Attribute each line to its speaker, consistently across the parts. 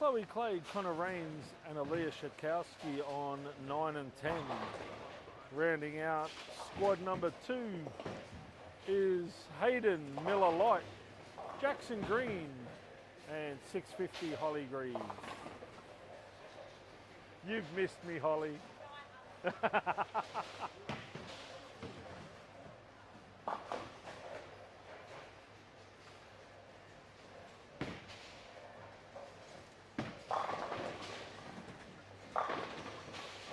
Speaker 1: Chloe Clay, Connor Rains and Aaliyah Shatkowski on 9 and 10. Rounding out squad number 2 is Hayden Miller Light, Jackson Green and 650 Holly Greaves. You've missed me, Holly.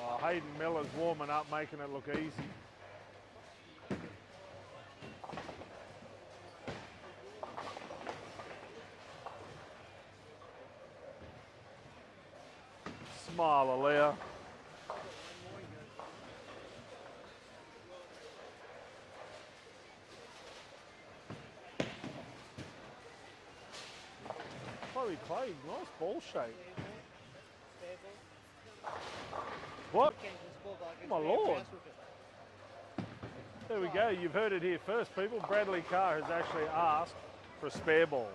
Speaker 1: Oh, Hayden Miller's warming up, making it look easy. Smile, Aaliyah. Chloe Clay, nice ball shape. What? Oh my Lord. There we go, you've heard it here first, people. Bradley Carr has actually asked for a spare ball.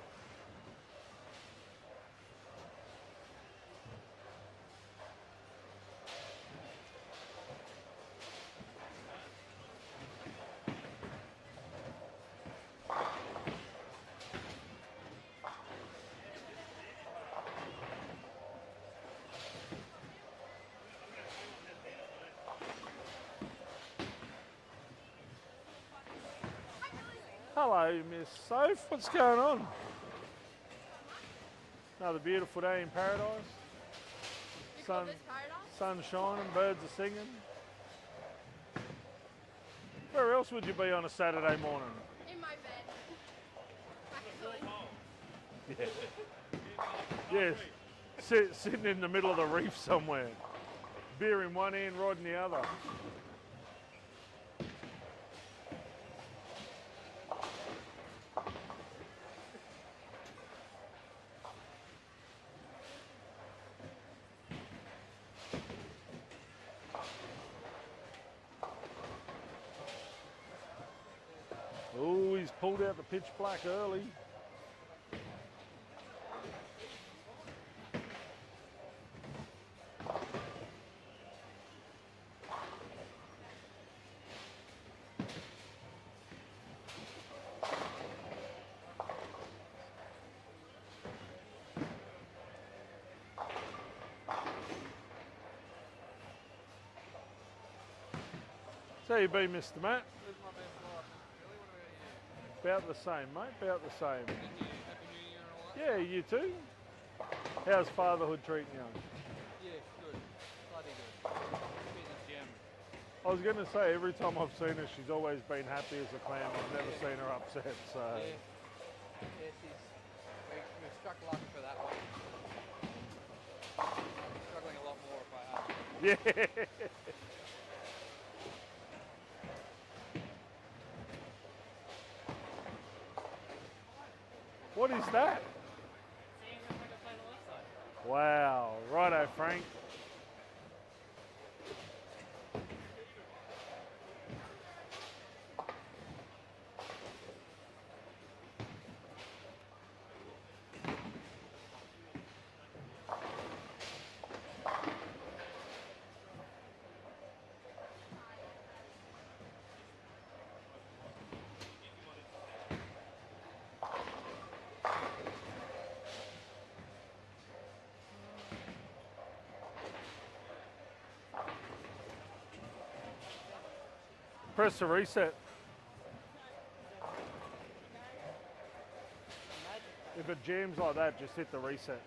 Speaker 1: Hello, Miss Soph. What's going on? Another beautiful day in paradise. Sun shining, birds are singing. Where else would you be on a Saturday morning?
Speaker 2: In my bed.
Speaker 1: Yeah. Yes. Sitting in the middle of the reef somewhere. Beer in one hand, rod in the other. Oh, he's pulled out the pitch black early. So you be, Mr. Matt? About the same, mate, about the same.
Speaker 3: Happy New Year and all that?
Speaker 1: Yeah, you too. How's fatherhood treating you?
Speaker 3: Yeah, good. Bloody good. Been in the gym.
Speaker 1: I was going to say, every time I've seen her, she's always been happy as a clam. I've never seen her upset, so...
Speaker 3: Yeah, we've struck luck for that one. Struggling a lot more if I had.
Speaker 1: Yeah. What is that? Wow, righto, Frank. Press the reset. If it jams like that, just hit the reset.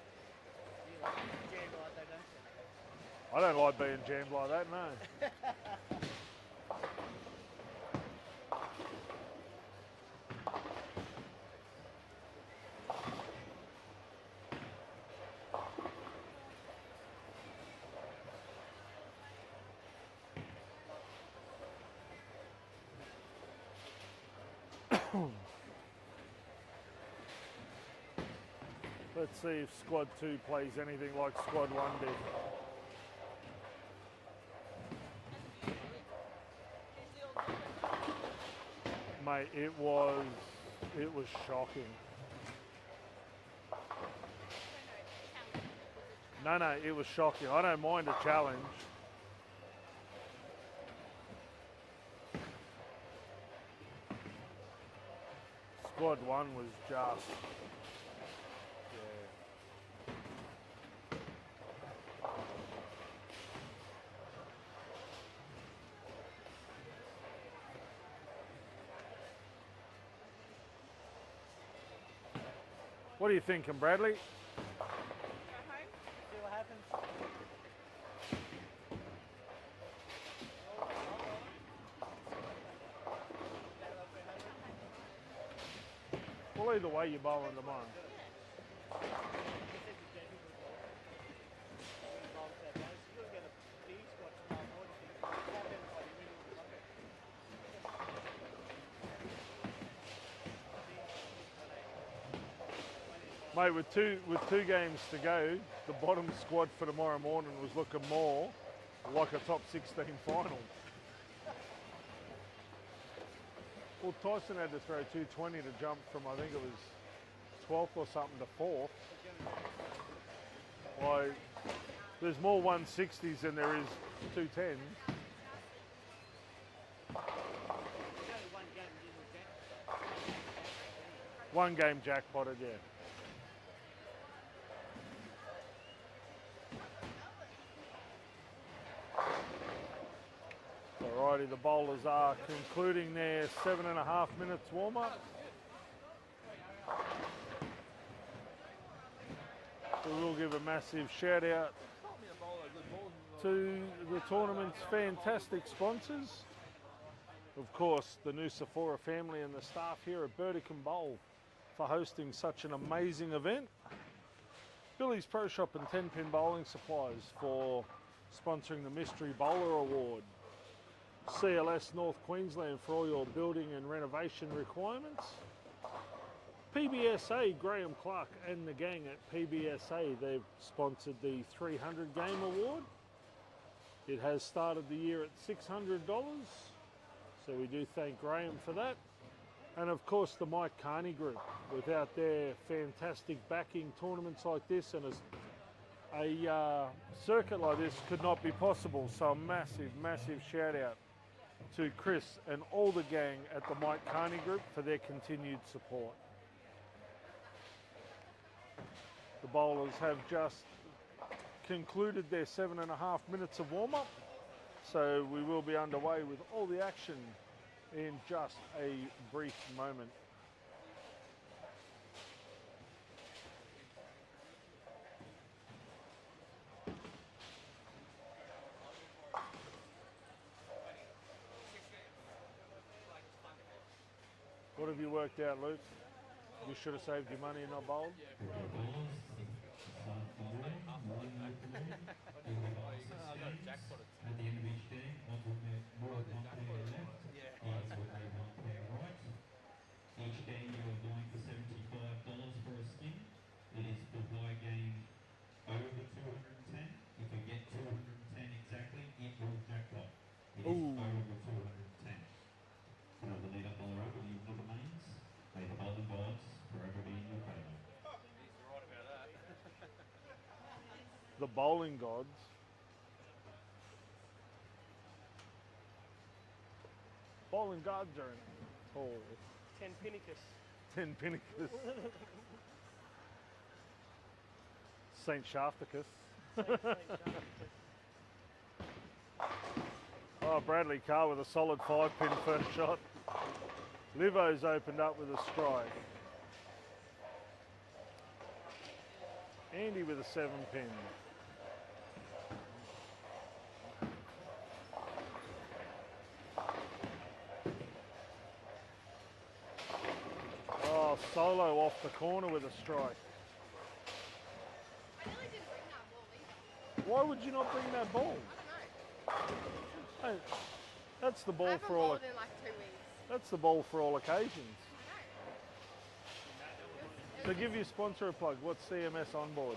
Speaker 1: I don't like being jammed like that, no. Let's see if Squad 2 plays anything like Squad 1 did. Mate, it was shocking. No, it was shocking. I don't mind a challenge. Squad 1 was just... What are you thinking, Bradley?
Speaker 3: Go home, see what happens.
Speaker 1: Well, either way, you're bowling tomorrow. Mate, with two games to go, the bottom squad for tomorrow morning was looking more like a top 16 final. Well, Tyson had to throw 220 to jump from, I think it was 12th or something to 4th. Like, there's more 160s than there is 210s. One game jackpotted, yeah. Alrighty, the bowlers are concluding their 7.5 minutes warm-up. So we'll give a massive shout out to the tournament's fantastic sponsors. Of course, the new Sephora family and the staff here at Burdekin Bowl for hosting such an amazing event. Billy's Pro Shop and 10-pin bowling supplies for sponsoring the Mystery Bowler Award. CLS North Queensland for all your building and renovation requirements. PBSA, Graham Clark and the gang at PBSA, they've sponsored the 300 game award. It has started the year at $600, so we do thank Graham for that. And of course the Mike Carney Group. Without their fantastic backing, tournaments like this and a circuit like this could not be possible. So a massive, massive shout out to Chris and all the gang at the Mike Carney Group for their continued support. The bowlers have just concluded their 7.5 minutes of warm-up, so we will be underway with all the action in just a brief moment. What have you worked out, Luke? You should have saved your money and not bowled?
Speaker 2: At the end of each day, one player left, others will pay one player right. Each day you are going for $75 for a skin. It is the buy game over 210. If you get 210 exactly, it will jackpot. It is over 210. Now the lead up all around with you the mains. May the bowling gods forever be in your favour.
Speaker 3: He's right about that.
Speaker 1: The bowling gods. Bowling gods are in it. Oh.
Speaker 3: 10 Pinnicus.
Speaker 1: 10 Pinnicus. Saint Shafticus. Oh, Bradley Carr with a solid 5-pin first shot. Livo's opened up with a strike. Andy with a 7-pin. Oh, Solo off the corner with a strike.
Speaker 4: I really didn't bring that ball either.
Speaker 1: Why would you not bring that ball?
Speaker 4: I don't know.
Speaker 1: Hey, that's the
Speaker 4: I
Speaker 1: ball
Speaker 4: haven't
Speaker 1: for all.
Speaker 4: bowled in like 2 weeks.
Speaker 1: That's the ball for all occasions.
Speaker 4: I
Speaker 1: So
Speaker 4: know.
Speaker 1: give your sponsor a plug. What's CMS on board?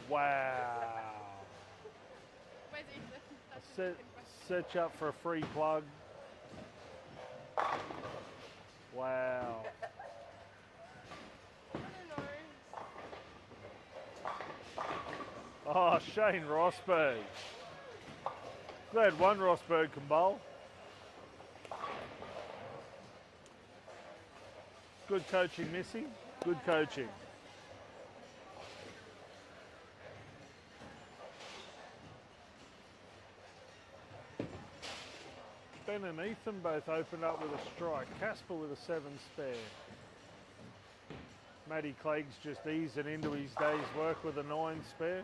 Speaker 1: Wow.
Speaker 4: Where's he?
Speaker 1: Set you up for a free plug. Wow.
Speaker 4: I don't know.
Speaker 1: Oh, Shane Rosberg. Glad one Rosberg can bowl. Good coaching, Missy. Good coaching. Ben and Ethan both opened up with a strike. Casper with a 7 spare. Matty Clegg's just easing into his day's work with a 9 spare.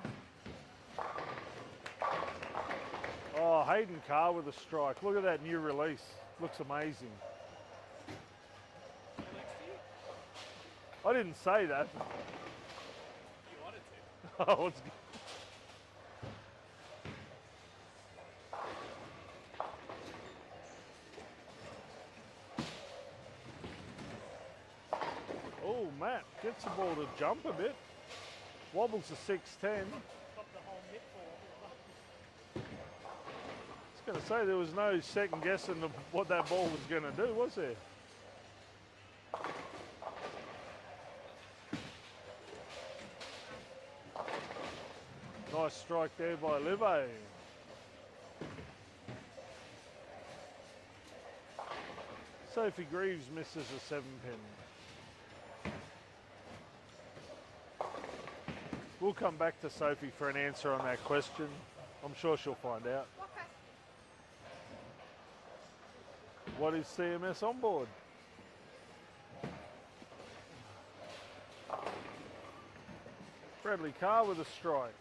Speaker 1: Oh, Hayden Carr with a strike. Look at that new release. Looks amazing. I didn't say that.
Speaker 3: You wanted to.
Speaker 1: Oh, it's good. Oh, Matt gets the ball to jump a bit. Wobbles to 6'10". I was going to say there was no second guessing of what that ball was going to do, was there? Nice strike there by Livo. Sophie Greaves misses a 7-pin. We'll come back to Sophie for an answer on that question. I'm sure she'll find out. What is CMS on board? Bradley Carr with a strike.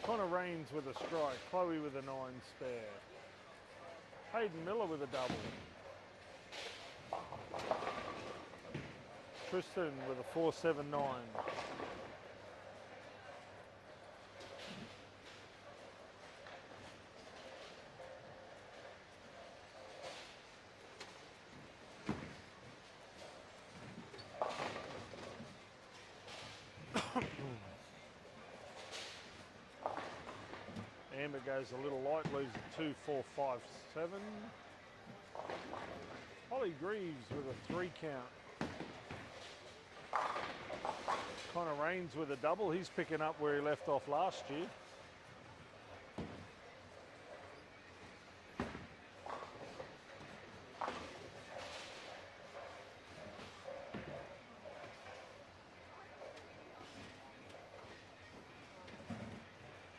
Speaker 1: Connor Rains with a strike. Chloe with a 9 spare. Hayden Miller with a double. Tristan with a 4-7-9. Amber goes a little light, leaves a 2-4-5-7. Holly Greaves with a 3 count. Connor Rains with a double. He's picking up where he left off last year.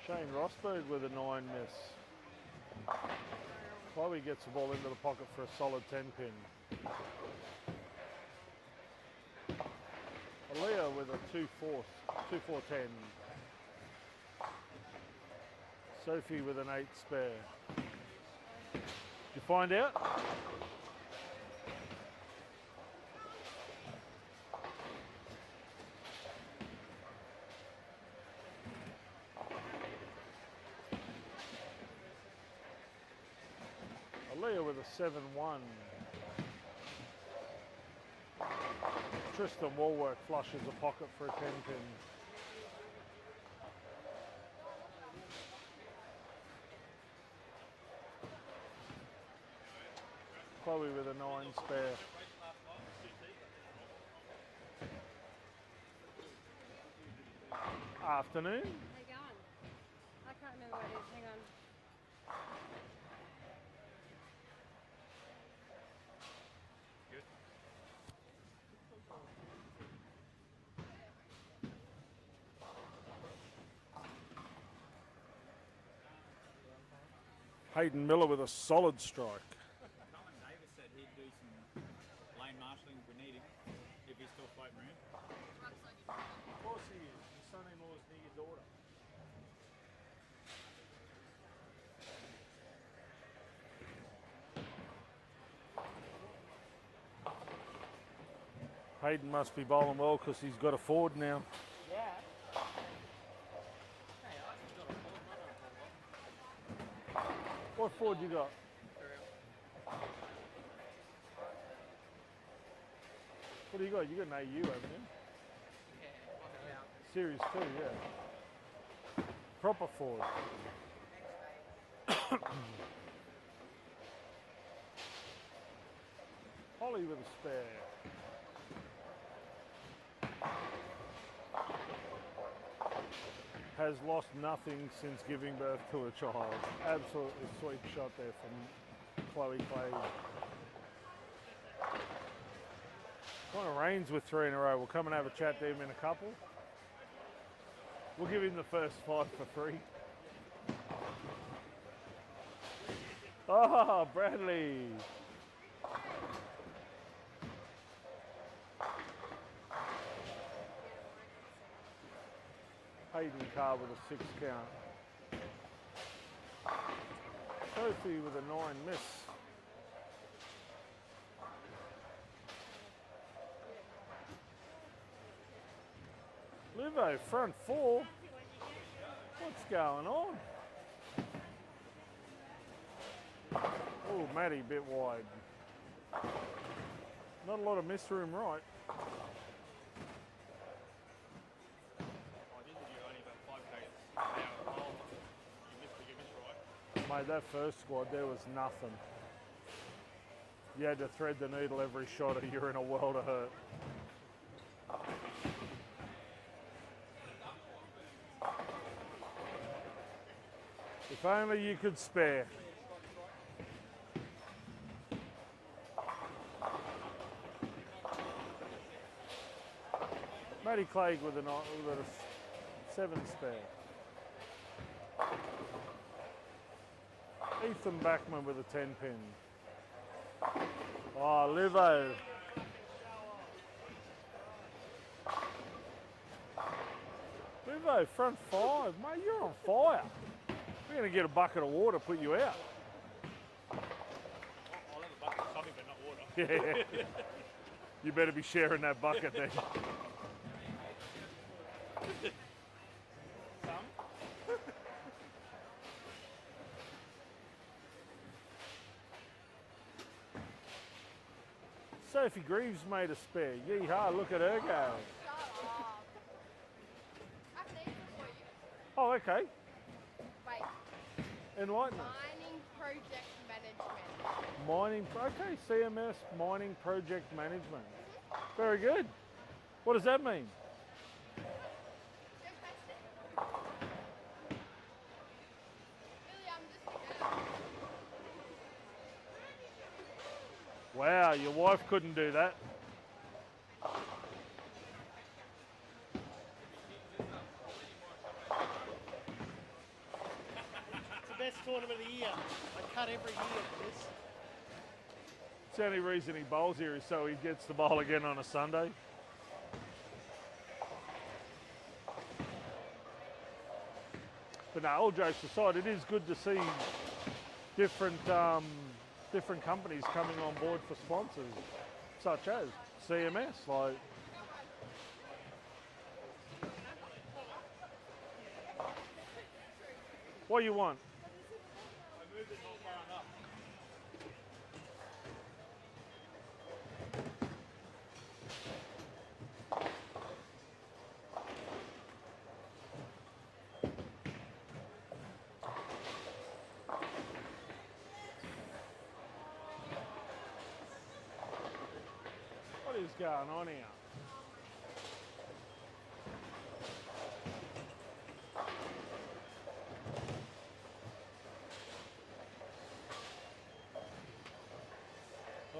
Speaker 1: Shane Rosberg with a 9 miss. Chloe gets the ball into the pocket for a solid 10-pin. Aaliyah with a 2-4-10. Sophie with an 8 spare. Did you find out? Aaliyah with a 7-1. Tristan Walwork flushes a pocket for a 10-pin. Chloe with a 9 spare. Afternoon.
Speaker 4: How you going? I can't remember what it is. Hang on.
Speaker 1: Hayden Miller with a solid strike.
Speaker 5: Colin Davis said he'd do some lane marshalling if we need him, if he's still floating around.
Speaker 1: Of course he is. His son-in-law's near your daughter. Hayden must be bowling well because he's got a Ford now.
Speaker 3: Yeah.
Speaker 1: What Ford you got? What do you got? You got an AU, haven't you? Series 2, yeah. Proper Ford. Ollie with a spare. Has lost nothing since giving birth to a child. Absolutely sweet shot there from Chloe Clay. Kind of rains with 3 in a row. We'll come and have a chat to him in a couple. We'll give him the first 5 for free. Oh, Bradley. Hayden Carr with a 6 count. Sophie with a 9 miss. Livo, front 4. What's going on? Oh, Matty, bit wide. Not a lot of miss room right. Mate, that first squad, there was nothing. You had to thread the needle every shot or you're in a world of hurt. If only you could spare. Matty Clegg with a 7 spare. Ethan Backman with a 10 pin. Oh, Livo. Livo, front 5. Mate, you're on fire. We're going to get a bucket of water, put you out.
Speaker 5: I'll have a bucket of something, but not water.
Speaker 1: Yeah. You better be sharing that bucket then. Sophie Greaves made a spare. Yeehaw, look at her go.
Speaker 4: Shut up. I can answer for you.
Speaker 1: Oh, okay.
Speaker 4: Wait.
Speaker 1: Enlighten us.
Speaker 4: Mining project management.
Speaker 1: Mining, okay, CMS, mining project management. Very good. What does that mean?
Speaker 4: Really, I'm just a girl.
Speaker 1: Wow, your wife couldn't do that.
Speaker 6: It's the best tournament of the year. I cut every year for this.
Speaker 1: It's the only reason he bowls here is so he gets to bowl again on a Sunday. But no, all jokes aside, it is good to see different different companies coming on board for sponsors, such as CMS. Like, what you want? What is going on here?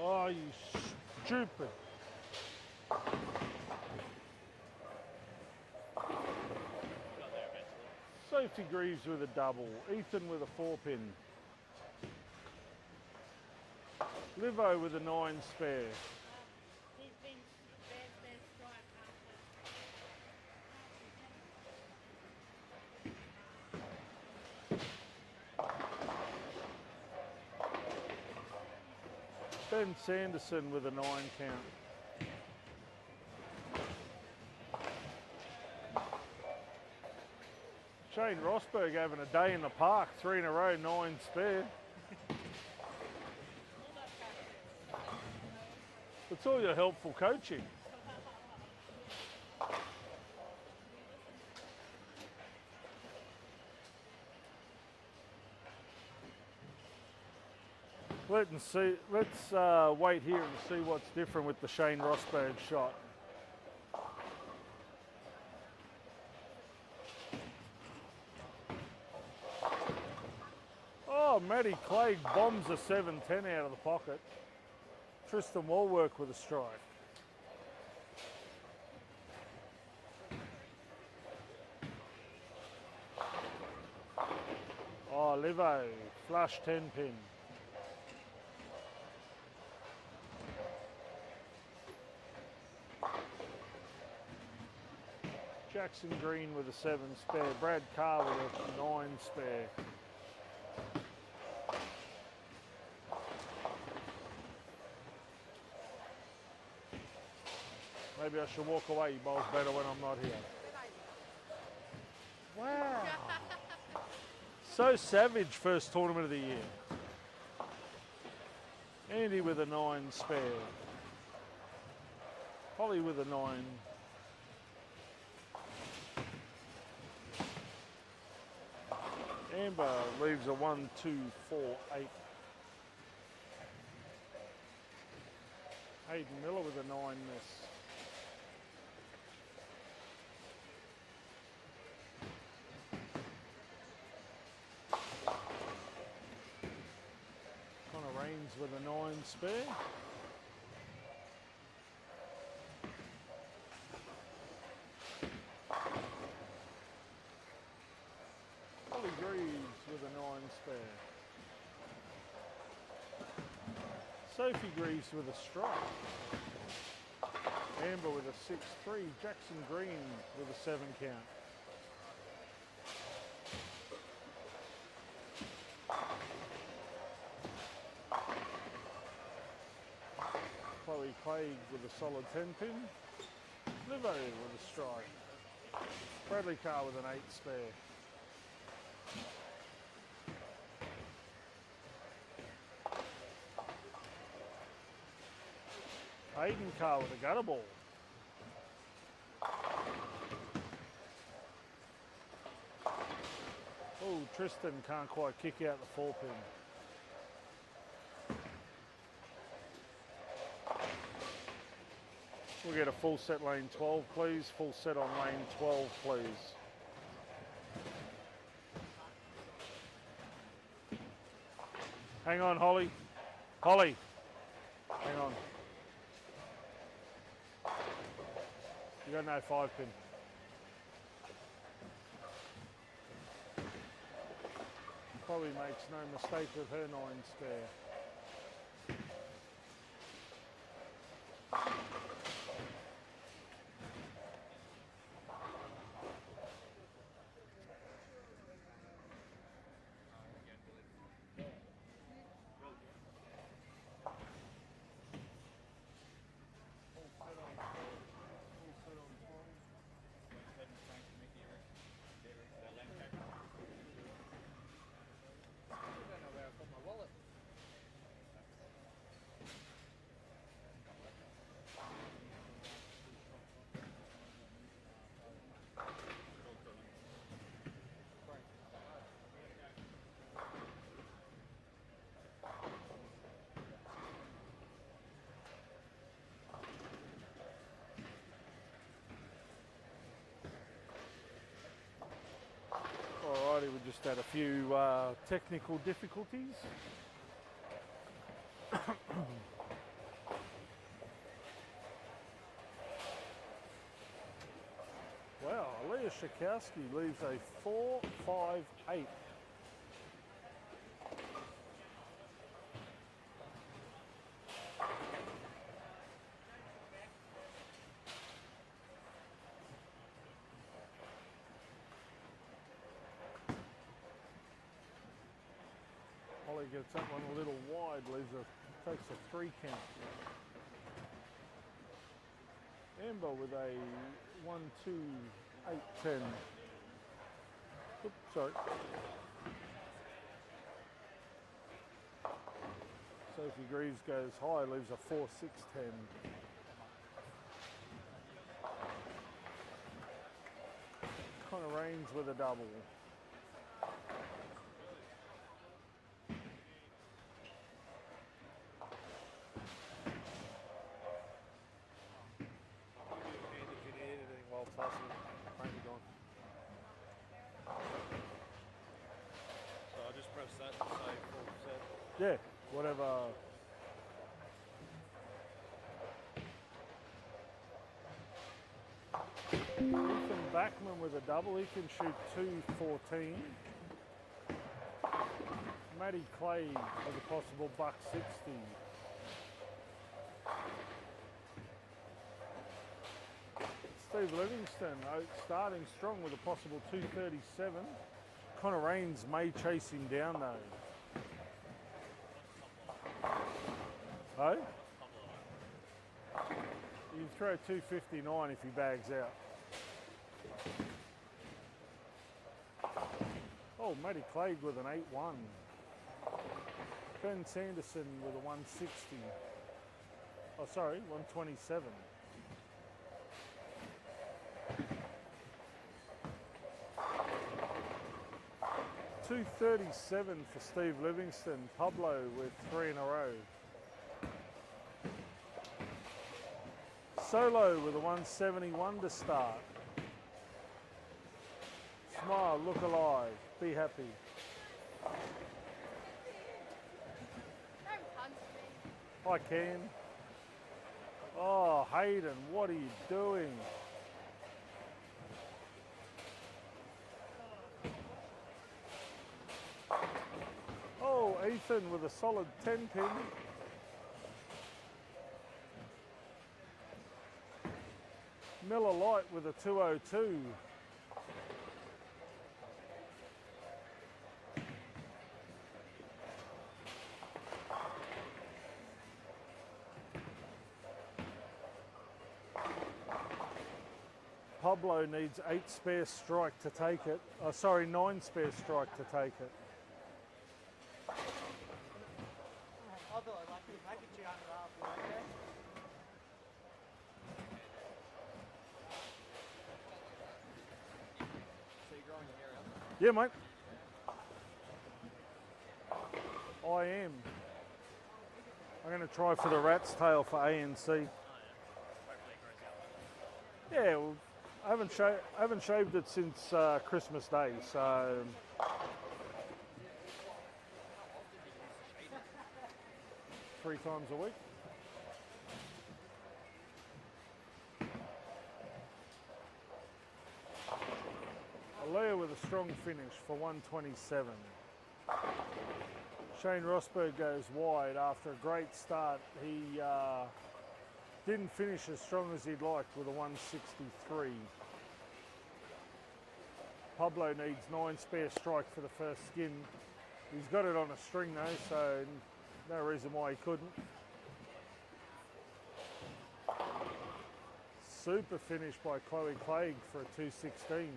Speaker 1: Oh, you stupid. Sophie Greaves with a double. Ethan with a 4-pin. Livo with a 9 spare.
Speaker 4: He's been their strike after.
Speaker 1: Ben Sanderson with a 9 count. Shane Rosberg having a day in the park, 3 in a row, 9 spare. It's all your helpful coaching. Let's wait here and see what's different with the Shane Rosberg shot. Oh, Matty Clegg bombs a 7-10 out of the pocket. Tristan Walwork with a strike. Oh, Livo, flush 10 pin. Jackson Green with a 7 spare. Brad Carr with a 9 spare. Maybe I should walk away. He bowls better when I'm not here. Wow. So savage, first tournament of the year. Andy with a 9 spare. Holly with a 9. Amber leaves a 1, 2, 4, 8. Hayden Miller with a 9 miss. Connor Rains with a 9 spare. Holly Greaves with a 9 spare. Sophie Greaves with a strike. Amber with a 6-3. Jackson Green with a 7 count. Chloe Clegg with a solid 10 pin. Livo with a strike. Bradley Carr with an 8 spare. Hayden Carr with a gutter ball. Oh, Tristan can't quite kick out the 4 pin. We'll get a full set lane 12, please. Full set on lane 12, please. Hang on, Holly. Holly, hang on. You got no 5 pin. Chloe makes no mistake with her 9 spare. Alrighty, we just had a few technical difficulties. Wow, Leah Shakowski leaves a 4, 5, 8. Holly gets that one a little wide, takes a 3 count. Amber with a 1, 2, 8, 10. Oops, sorry. Sophie Greaves goes high, leaves a 4, 6, 10. Connor Rains with a double. Yeah, whatever. Ethan Backman with a double, he can shoot 214. Matty Clay with a possible $160. Steve Livingston starting strong with a possible 237. Connor Raines may chase him down though. Oh? You can throw 259 if he bags out. Oh, Matty Clegg with an 8-1. Ben Sanderson with a 160. Oh, sorry, 127. $237 for Steve Livingston. Pablo with 3 in a row. Solo with a 171 to start. Smile, look alive, be happy.
Speaker 4: Don't punch me.
Speaker 1: I can. Oh, Hayden, what are you doing? Oh, Ethan with a solid 10 pin. Miller Lite with a 202. Pablo needs 8 spare strike to take it. Oh, sorry, 9 spare strike to take it.
Speaker 6: Although I like to package you on the off, okay?
Speaker 3: So you're growing your hair out?
Speaker 1: Yeah, mate. I am. I'm going to try for the rat's tail for ANC. Yeah, well, I haven't shaved it since Christmas Day, so 3 times a week. Alea with a strong finish for 127. Shane Rosberg goes wide after a great start. He didn't finish as strong as he'd like with a 163. Pablo needs 9 spare strike for the first skin. He's got it on a string though, so no reason why he couldn't. Super finish by Chloe Clegg for a 216.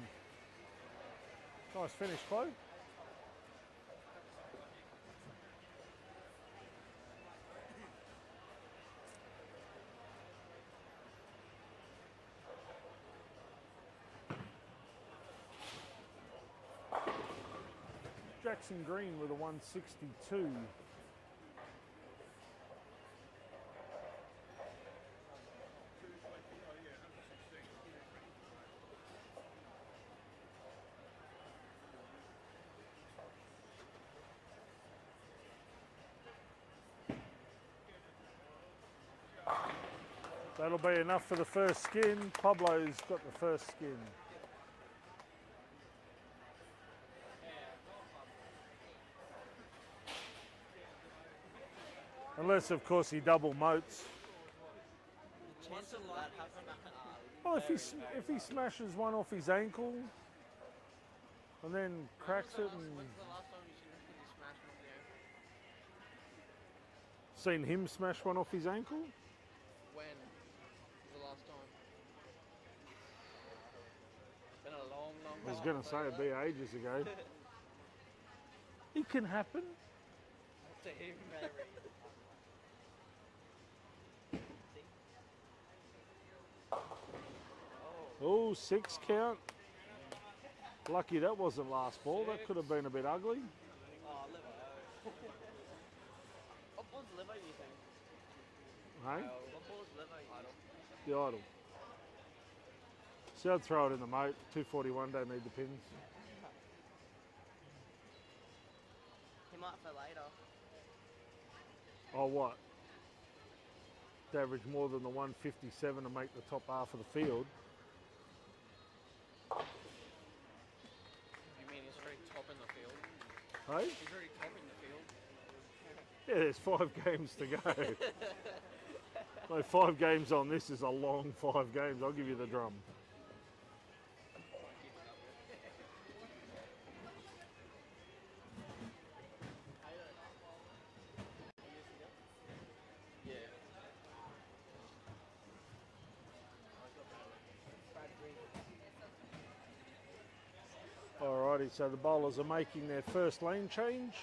Speaker 1: Nice finish, Chloe. Jackson Green with a 162. That'll be enough for the first skin. Pablo's got the first skin. Unless, of course, he double motes.
Speaker 6: The chances of that happening
Speaker 1: Well, if he smashes one off his ankle and then cracks it, and
Speaker 3: When's the last time you smashed off the ankle?
Speaker 1: seen him smash one off his ankle.
Speaker 3: When was the last time? It's been a long, long time.
Speaker 1: I was going to say it'd be ages ago. It can happen.
Speaker 3: To him, maybe.
Speaker 1: Oh, 6 count. Lucky that wasn't last ball. That could have been a bit ugly.
Speaker 3: Oh, liver. What ball's liver, you think?
Speaker 1: Hey,
Speaker 3: What ball's liver, idle?
Speaker 1: the idol. See, I'd throw it in the moat. 241, don't need the pins.
Speaker 3: He might for later.
Speaker 1: Oh, what? To average more than the 157 to make the top half of the field.
Speaker 3: You mean he's already top in the field?
Speaker 1: Hey?
Speaker 3: He's already top in the field.
Speaker 1: Yeah, there's 5 games to go. No, 5 games on this is a long 5 games. I'll give you the drum.
Speaker 3: Yeah.
Speaker 1: Alrighty, so the bowlers are making their first lane change.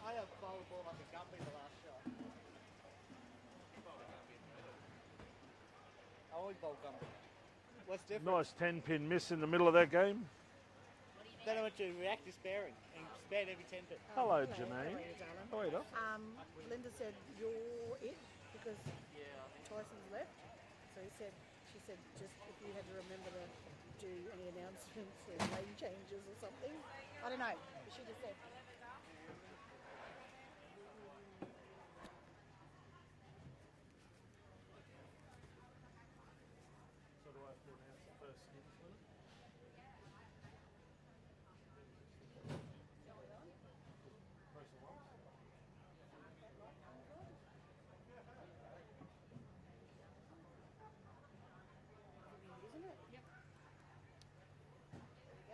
Speaker 6: I have bowled the ball like a guppy the last shot. I always bowl guppy. What's different?
Speaker 1: Nice 10-pin miss in the middle of that game.
Speaker 6: Then I went to reactive sparing and spared every 10 pin.
Speaker 1: Hello,
Speaker 7: How
Speaker 1: Janine.
Speaker 7: are you, darling?
Speaker 1: Oh, wait up.
Speaker 7: Linda said you're it because
Speaker 3: Yeah, I think
Speaker 7: Tyson's left. So she said just if you had to remember to do any announcements or lane changes or something. I don't know. But she just said.
Speaker 1: So do I have to announce the first skins?
Speaker 7: Isn't it? Yep. There we go.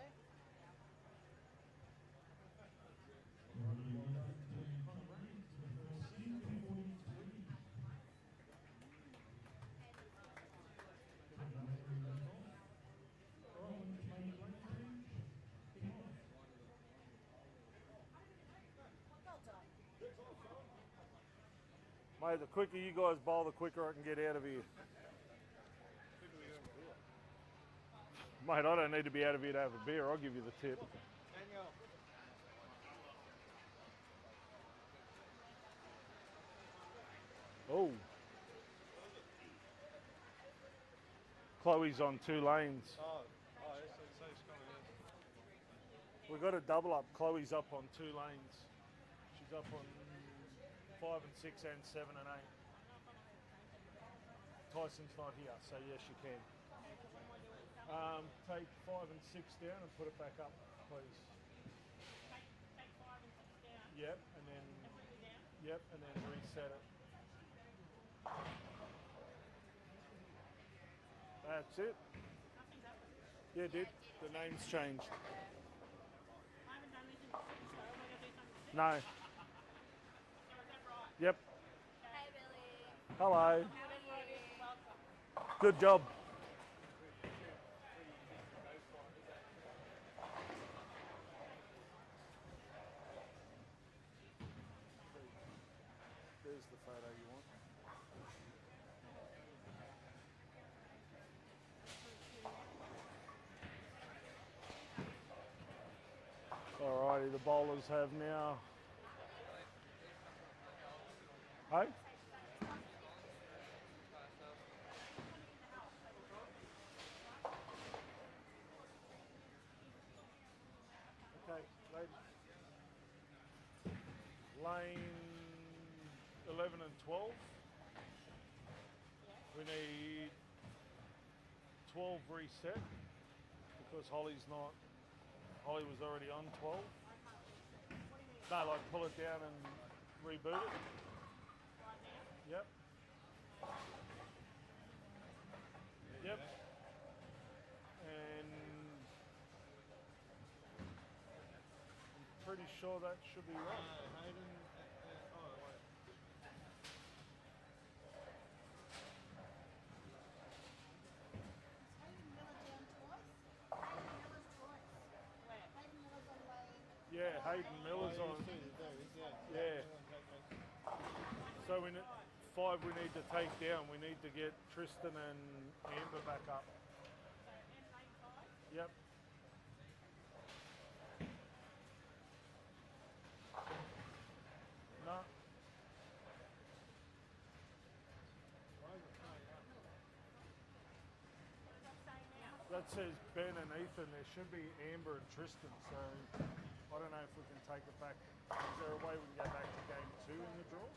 Speaker 1: Mate, the quicker you guys bowl, the quicker I can get out of here. Mate, I don't need to be out of here to have a beer. I'll give you the tip. Oh. Chloe's on 2 lanes. We've got a double up. Chloe's up on 2 lanes. She's up on 5 and 6 and 7 and 8. Tyson's not here, so yes, you can. Take 5 and 6 down and put it back up, please.
Speaker 8: Take 5 and 6 down.
Speaker 1: Yep, and then reset it. That's it.
Speaker 8: Nothing's up.
Speaker 1: Yeah, it did. The name's changed.
Speaker 8: I haven't done anything to 6, so we're going to do something to 6.
Speaker 1: No.
Speaker 8: So is that right?
Speaker 1: Yep.
Speaker 4: Hey, Billy.
Speaker 1: Hello.
Speaker 8: Whatever it is, welcome.
Speaker 1: Good job. There's the photo you want. Alrighty, the bowlers have now. Hey? Okay, ladies. Lane 11 and 12. We need 12 reset because Holly was already on 12. No, like pull it down and reboot it. Yep. Yep. And I'm pretty sure that should be right. Yeah, Hayden Miller's on. Yeah. So we need 5 we need to take down. We need to get Tristan and Amber back up. Yep. No. That says Ben and Ethan. There should be Amber and Tristan. So I don't know if we can make it back? Is there a way we can go back to game 2 in the draw?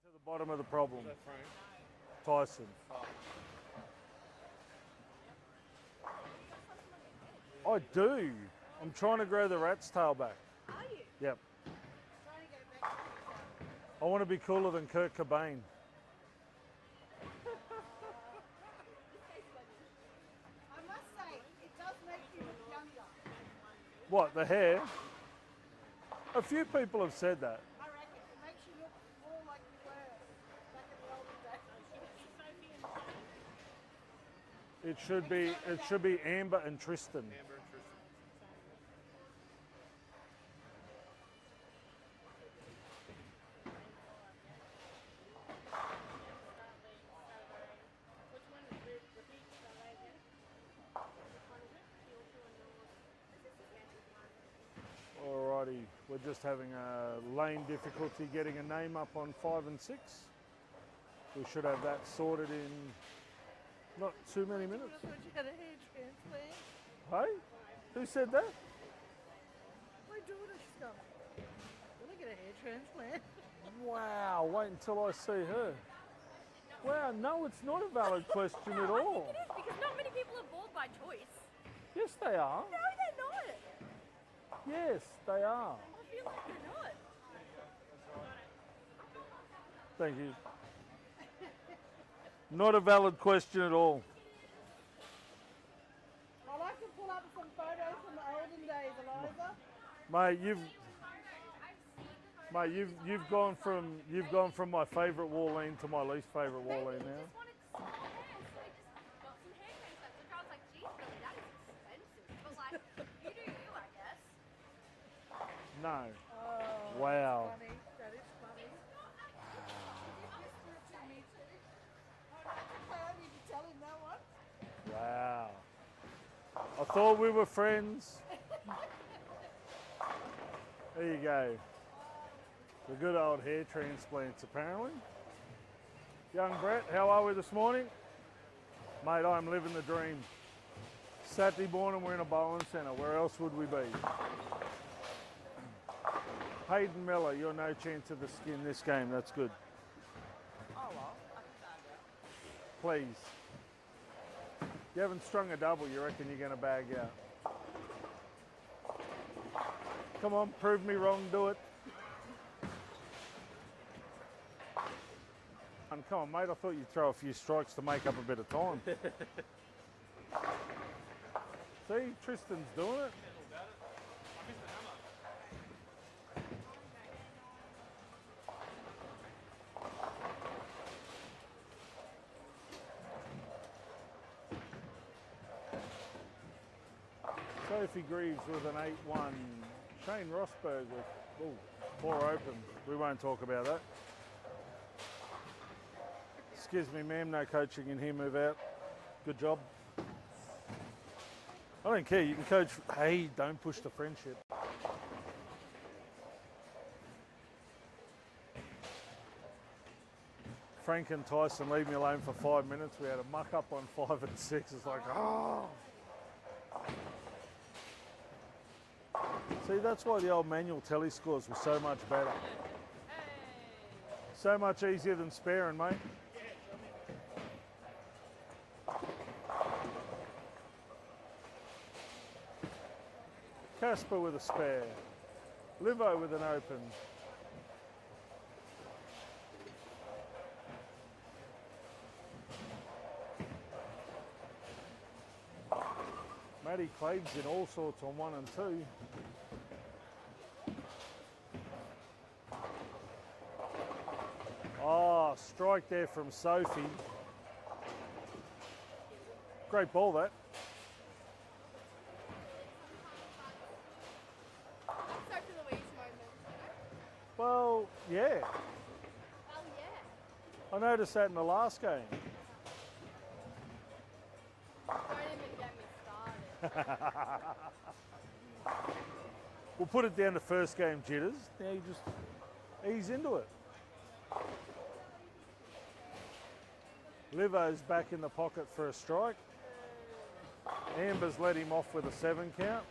Speaker 1: To the bottom of the problem.
Speaker 6: Is that Frank?
Speaker 1: Tyson. I do. I'm trying to grow the rat's tail back.
Speaker 7: Are you?
Speaker 1: Yep.
Speaker 7: Trying to get it back to yourself.
Speaker 1: I want to be cooler than Kurt Cobain.
Speaker 7: I must say, it does make you look younger.
Speaker 1: What, the hair? A few people have said that.
Speaker 7: I reckon it makes you look more like you were back in the olden days.
Speaker 1: It should be Amber and Tristan.
Speaker 6: Amber and Tristan.
Speaker 8: Which one is the beach that right here? Which one is it?
Speaker 1: Alrighty, we're just having a lane difficulty getting a name up on 5 and 6. We should have that sorted in not too many minutes.
Speaker 7: I thought you had a hair transplant.
Speaker 1: Hey? Who said that?
Speaker 7: My daughter, she's gone. Did I get a hair transplant?
Speaker 1: Wow, wait until I see her. Wow, no, it's not a valid question at all.
Speaker 4: It is because not many people are bald by choice.
Speaker 1: Yes, they are.
Speaker 4: No, they're not.
Speaker 1: Yes, they are.
Speaker 4: I feel like they're not.
Speaker 1: Thank you. Not a valid question at all.
Speaker 7: I like to pull up some photos from the olden days, Eliza.
Speaker 1: You've gone from my favourite Warleen to my least favourite Warleen now.
Speaker 4: Just wanted some hair, so I just got some hair transplants. Which I was like, geez, really, that is expensive. But like, you do you, I guess.
Speaker 1: No.
Speaker 7: Oh,
Speaker 1: Wow.
Speaker 7: that's funny. That is funny. You whisper it to me too. I need to tell him that one.
Speaker 1: Wow. I thought we were friends. There you go. The good old hair transplants, apparently. Young Brett, how are we this morning? Mate, I'm living the dream. Saturday morning, we're in a bowling centre. Where else would we be? Hayden Miller, you're no chance of the skin this game. That's good.
Speaker 3: Oh well, I can stand out.
Speaker 1: Please. You haven't strung a double, you reckon you're going to bag out. Come on, prove me wrong, do it. Come on, mate, I thought you'd throw a few strikes to make up a bit of time. See, Tristan's doing it. Sophie Greaves with an 8-1. Shane Rosberg with 4 opens. We won't talk about that. Excuse me, ma'am, no coaching in here, move out. Good job. I don't care, you can coach. Hey, don't push the friendship. Frank and Tyson leave me alone for 5 minutes. We had a muck up on 5 and 6. It's like, oh. See, that's why the old manual telly scores were so much better. So much easier than sparing, mate. Casper with a spare. Livo with an open. Matty Clegg's in all sorts on 1 and 2. Oh, strike there from Sophie. Great ball, that.
Speaker 4: Sophie Louise moment.
Speaker 1: Well, yeah.
Speaker 4: Oh yeah.
Speaker 1: I noticed that in the last game.
Speaker 4: Don't even get me started.
Speaker 1: We'll put it down to first game jitters. Now you just ease into it. Livo's back in the pocket for a strike. Amber's let him off with a 7 count.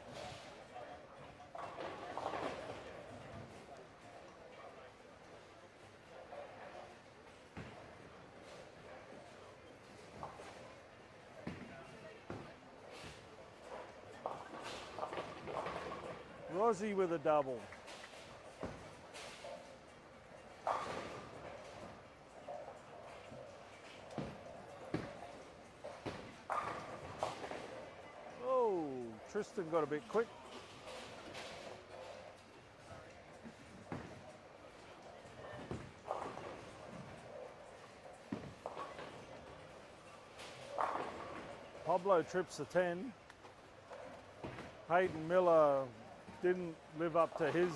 Speaker 1: Rosie with a double. Oh, Tristan got a bit quick. Pablo trips the 10. Hayden Miller didn't live up to his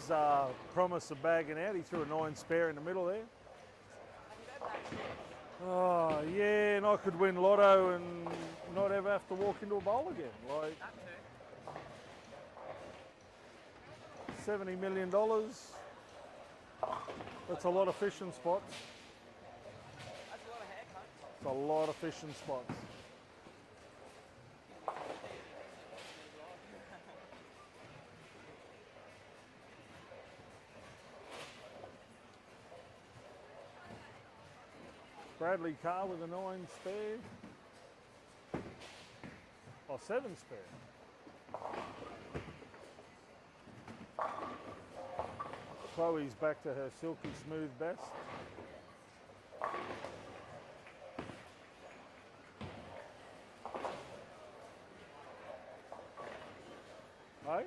Speaker 1: promise of bagging out. He threw a 9 spare in the middle there. Oh, yeah, and I could win lotto and not ever have to walk into a bowl again. Like, $70 million. That's a lot of fishing spots.
Speaker 3: That's a lot of haircuts.
Speaker 1: It's a lot of fishing spots. Bradley Carr with a 9 spare. Or 7 spare. Chloe's back to her silky smooth best. Hey?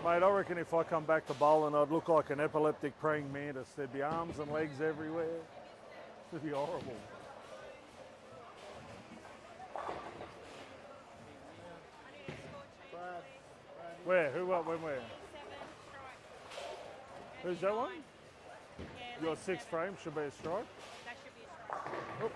Speaker 1: Mate, I reckon if I come back to bowling, I'd look like an epileptic praying mantis. There'd be arms and legs everywhere. It'd be horrible. Where? Who, what, when, where? Who's that one? Your 6th frame should be a strike.
Speaker 8: That should be a strike.
Speaker 1: Oh.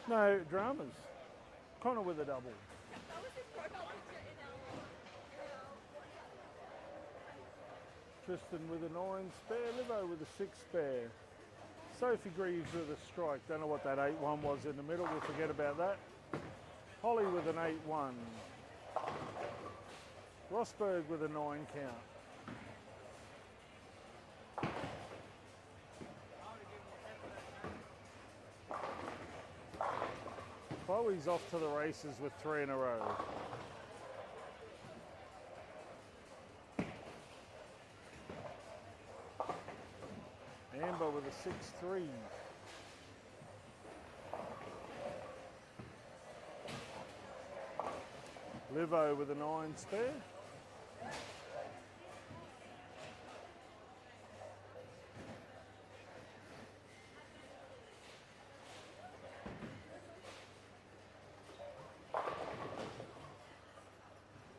Speaker 1: No dramas. Connor with a double.
Speaker 4: That was his profile picture in our
Speaker 1: Tristan with a 9 spare. Livo with a 6 spare. Sophie Greaves with a strike. Don't know what that 8-1 was in the middle. We'll forget about that. Holly with an 8-1. Rosberg with a 9 count. Chloe's off to the races with 3 in a row. Amber with a 6-3. Livo with a 9 spare.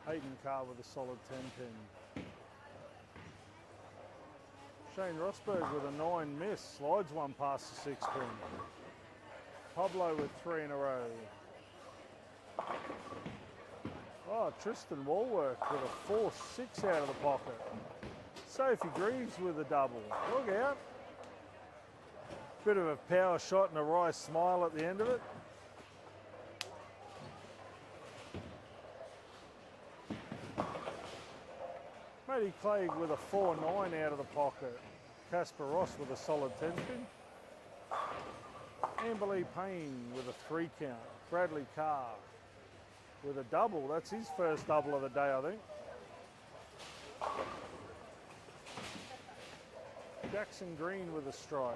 Speaker 1: Hayden Carr with a solid 10 pin. Shane Rosberg with a 9 miss, slides one past the 6 pin. Pablo with 3 in a row. Oh, Tristan Walwork with a 4-6 out of the pocket. Sophie Greaves with a double. Look out. Bit of a power shot and a wry smile at the end of it. Matty Clegg with a 4-9 out of the pocket. Casper Ross with a solid 10 pin. Amberley Payne with a 3 count. Bradley Carr with a double. That's his first double of the day, I think. Jackson Green with a strike.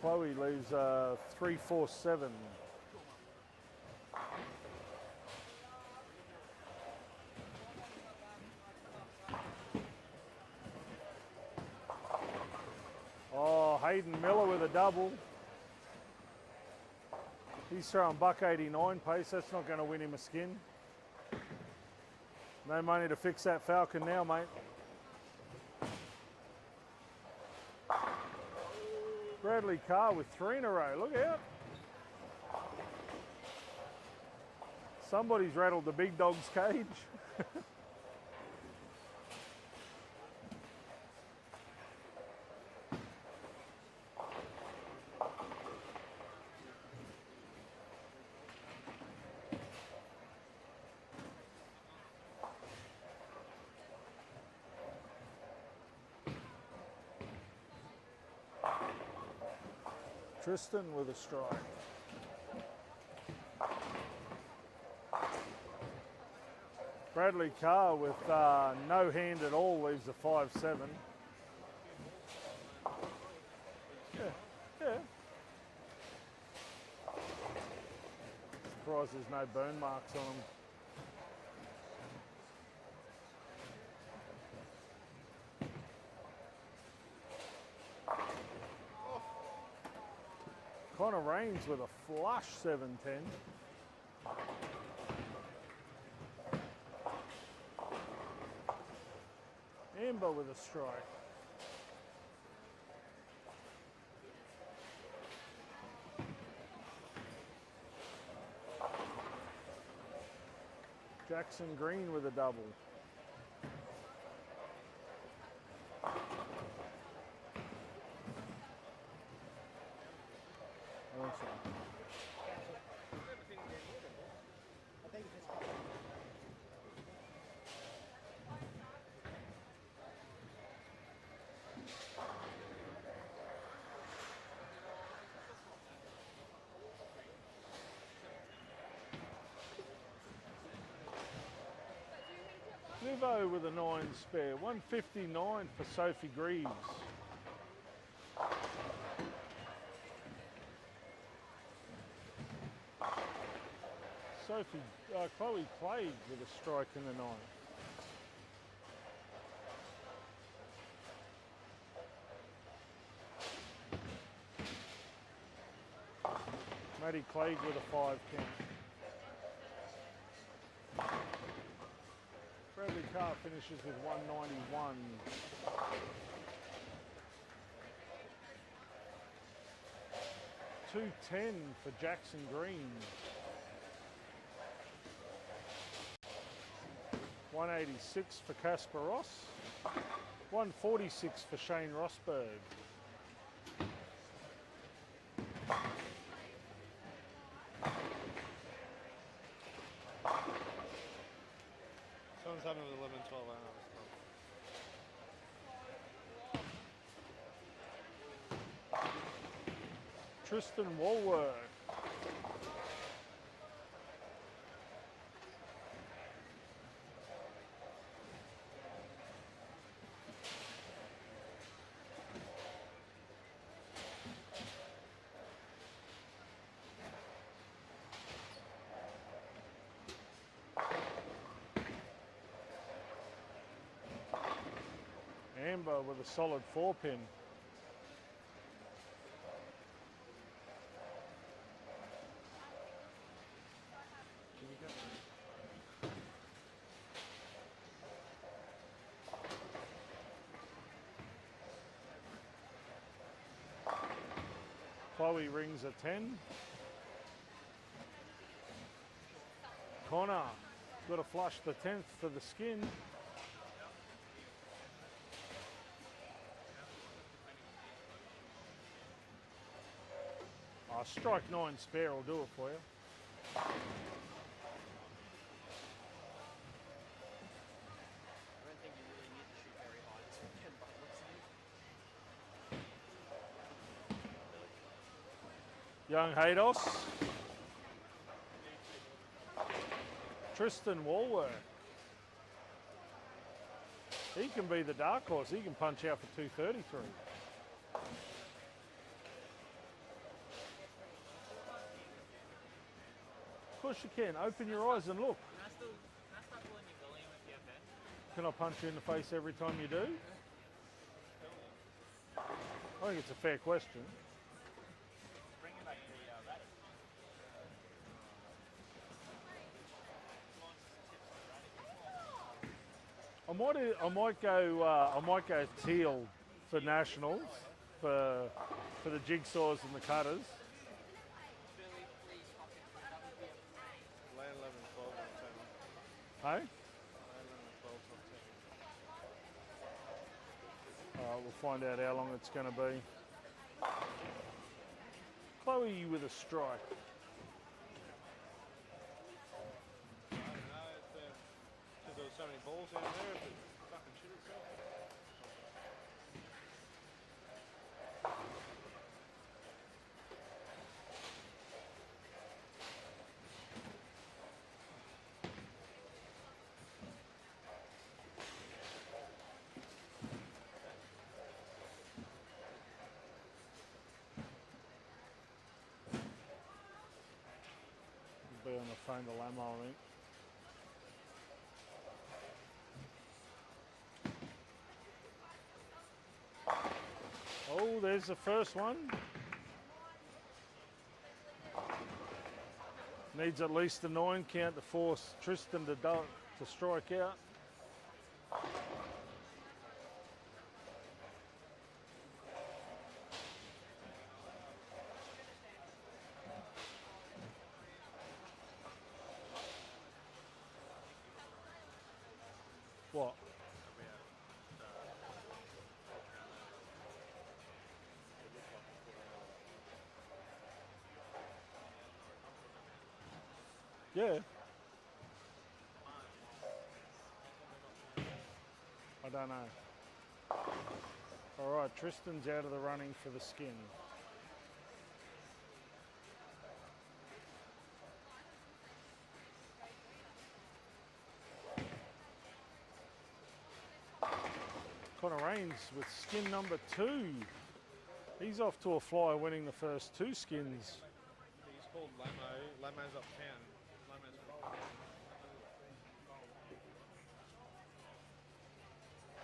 Speaker 1: Chloe leaves 3-4-7. Oh, Hayden Miller with a double. He's throwing $1.89 pace. That's not going to win him a skin. No money to fix that Falcon now, mate. Bradley Carr with 3 in a row. Look out. Somebody's rattled the big dog's cage. Tristan with a strike. Bradley Carr with no hand at all leaves a 5-7. Yeah. Surprised there's no burn marks on him. Connor Raines with a flush 7-10. Amber with a strike. Jackson Green with a double. Livo with a 9 spare, 159 for Sophie Greaves. Chloe Clay with a strike in the 9. Maddie Clegg with a 5 count. Bradley Carr finishes with 191. $210 for Jackson Green. 186 for Casper Ross. 146 for Shane Rosberg.
Speaker 6: Someone's having with 11, 12 hours.
Speaker 1: Tristan Woolworth. Amber with a solid 4-pin. Chloe rings a 10. Connor got to flush the 10th for the skin. Strike 9 spare will do it for you.
Speaker 3: I don't think you really need to shoot very high this weekend, but it looks like.
Speaker 1: Young Haydos. Tristan Woolworth. He can be the dark horse. He can punch out for 233. Of course you can. Open your eyes and look.
Speaker 5: Can I start pulling your volume if you have that?
Speaker 1: Can I punch you in the face every time you do? I think it's a fair question.
Speaker 5: Bring it back to the rating.
Speaker 1: I might go teal for nationals for the jigsaws and the cutters.
Speaker 3: Lane 11, 12 on 10.
Speaker 1: Hey?
Speaker 3: Lane 11, 12 on 10.
Speaker 1: We'll find out how long it's going to be. Chloe with a strike.
Speaker 3: I don't know, because there was so many balls down there, if it fucking shit itself.
Speaker 1: Be on the phone to Lamo, I think. Oh, there's the first one. Needs at least a 9 count to force Tristan to strike out. What? Yeah. I don't know. All right, Tristan's out of the running for the skin. Connor Rains with skin number 2. He's off to a flyer, winning the first 2 skins.
Speaker 3: He's called Lamo. Lamo's up 10. Lamo's up 10.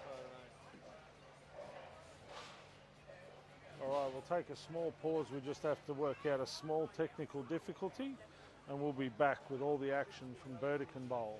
Speaker 3: So I don't know.
Speaker 1: All right, we'll take a small pause. We just have to work out a small technical difficulty, and we'll be back with all the action from Burdekin Bowl.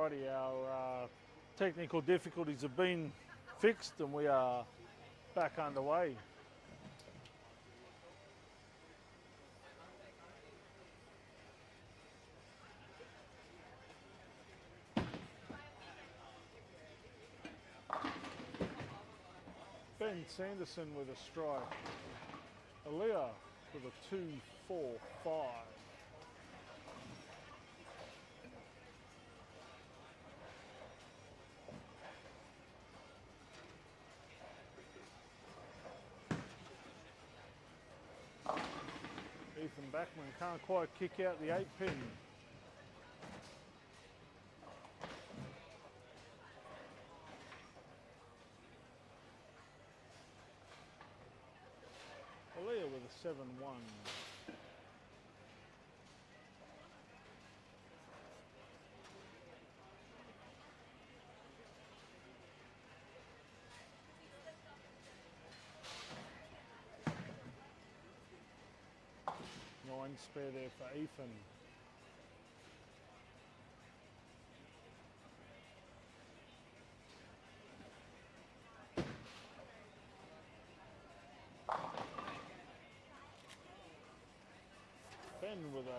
Speaker 1: Alrighty, our technical difficulties have been fixed and we are back underway. Ben Sanderson with a strike. Aaliyah with a 2-4-5. Ethan Backman can't quite kick out the 8-pin. Aaliyah with a 7-1. Nine spare there for Ethan. Ben with a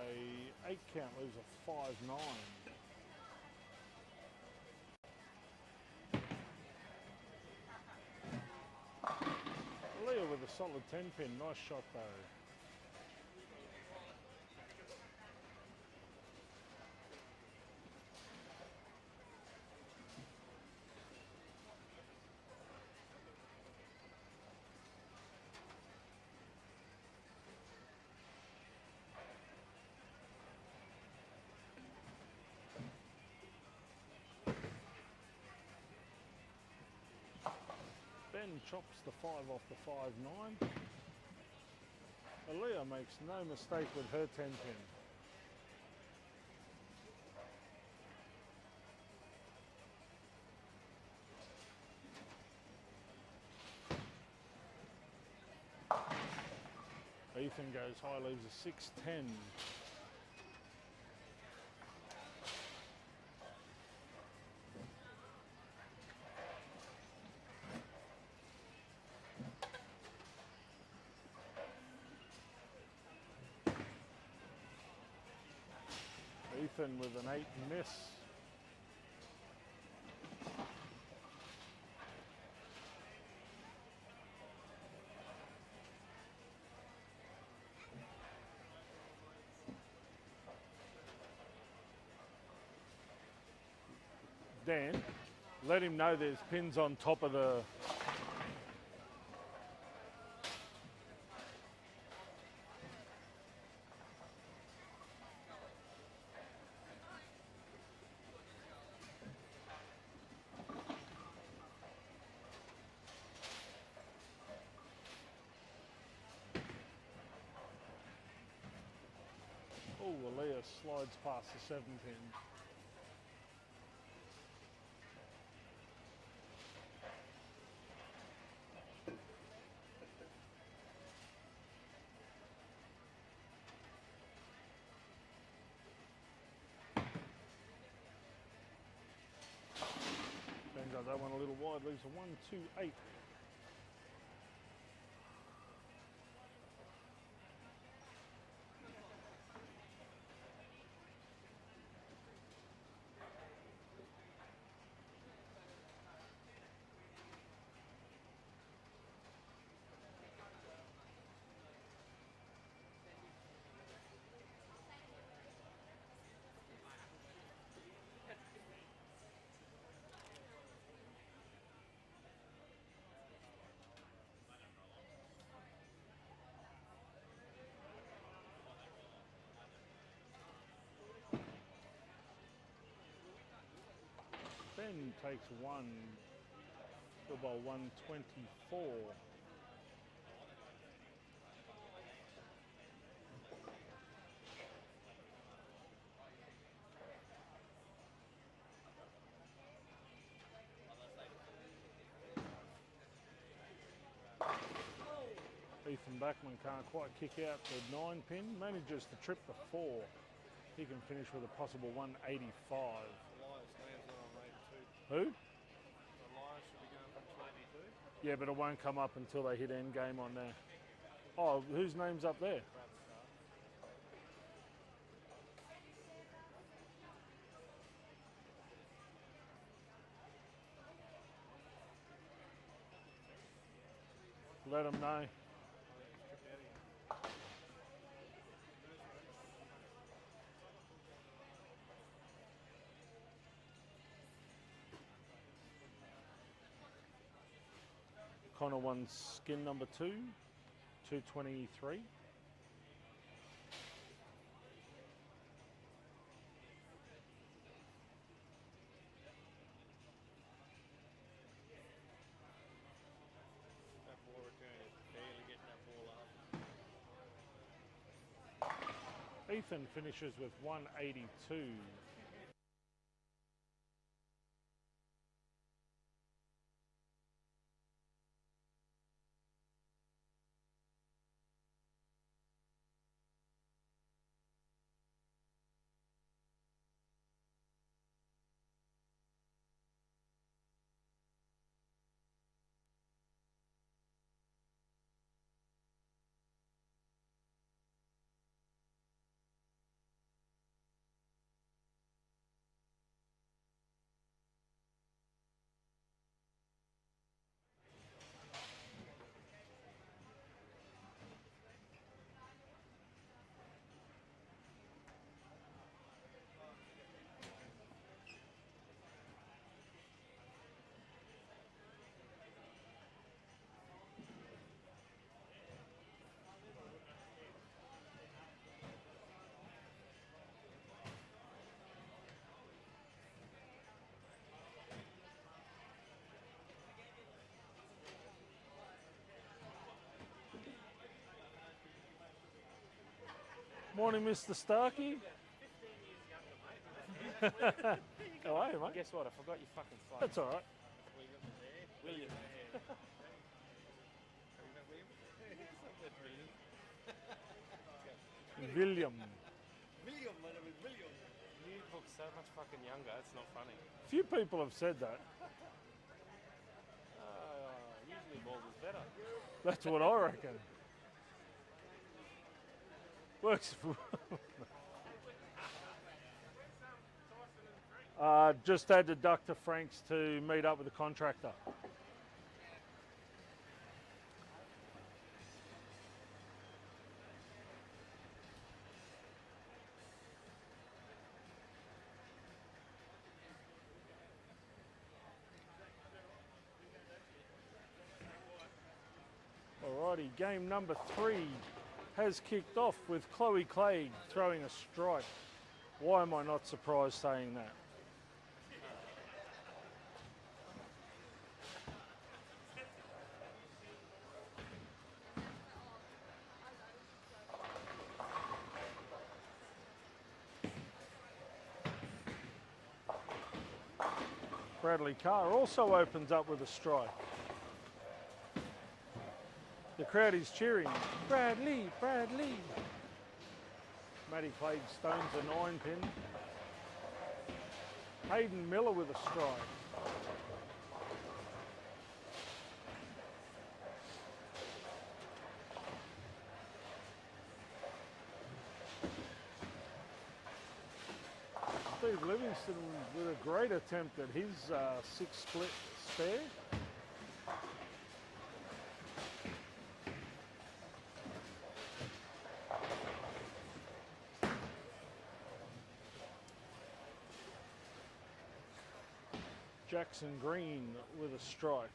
Speaker 1: 8 count leaves a 5-9. Aaliyah with a solid 10 pin. Nice shot though. Ben chops the 5 off the 5-9. Aaliyah makes no mistake with her 10 pin. Ethan goes high, leaves a 6-10. Ethan with an 8 miss. Dan, let him know there's pins on top of the Aaliyah slides past the 7 pin. Ben got that one a little wide, leaves a 1-2-8. Ben takes one, good ball 124. Ethan Backman can't quite kick out the 9 pin, manages to trip the 4. He can finish with a possible 185.
Speaker 3: Elias lands
Speaker 1: Who?
Speaker 3: The Lions should be going from 12 to 2.
Speaker 1: Yeah, but it won't come up until they hit end game on there. Oh, whose name's up there?
Speaker 3: Brad Stark.
Speaker 1: Let them know.
Speaker 3: I think he's tripped out again.
Speaker 1: Connor won skin number 2, 223.
Speaker 3: That ball return is barely getting that ball up.
Speaker 1: Ethan finishes with 182. Morning, Mr. Starkey. How are you, mate?
Speaker 9: Guess what? I forgot your fucking slide.
Speaker 1: That's all right.
Speaker 9: William.
Speaker 1: William.
Speaker 9: William, my name is William. You look so much fucking younger. It's not funny.
Speaker 1: Few people have said that.
Speaker 9: Usually bald is better.
Speaker 1: That's what I reckon. Works for. Just had to duck to Frank's to meet up with the contractor. Alrighty, game number 3 has kicked off with Chloe Clay throwing a strike. Why am I not surprised saying that? Bradley Carr also opens up with a strike. The crowd is cheering, Bradley, Bradley. Matty Clegg stones a 9-pin. Hayden Miller with a strike. Steve Livingston with a great attempt at his 6-split spare. Jackson Green with a strike.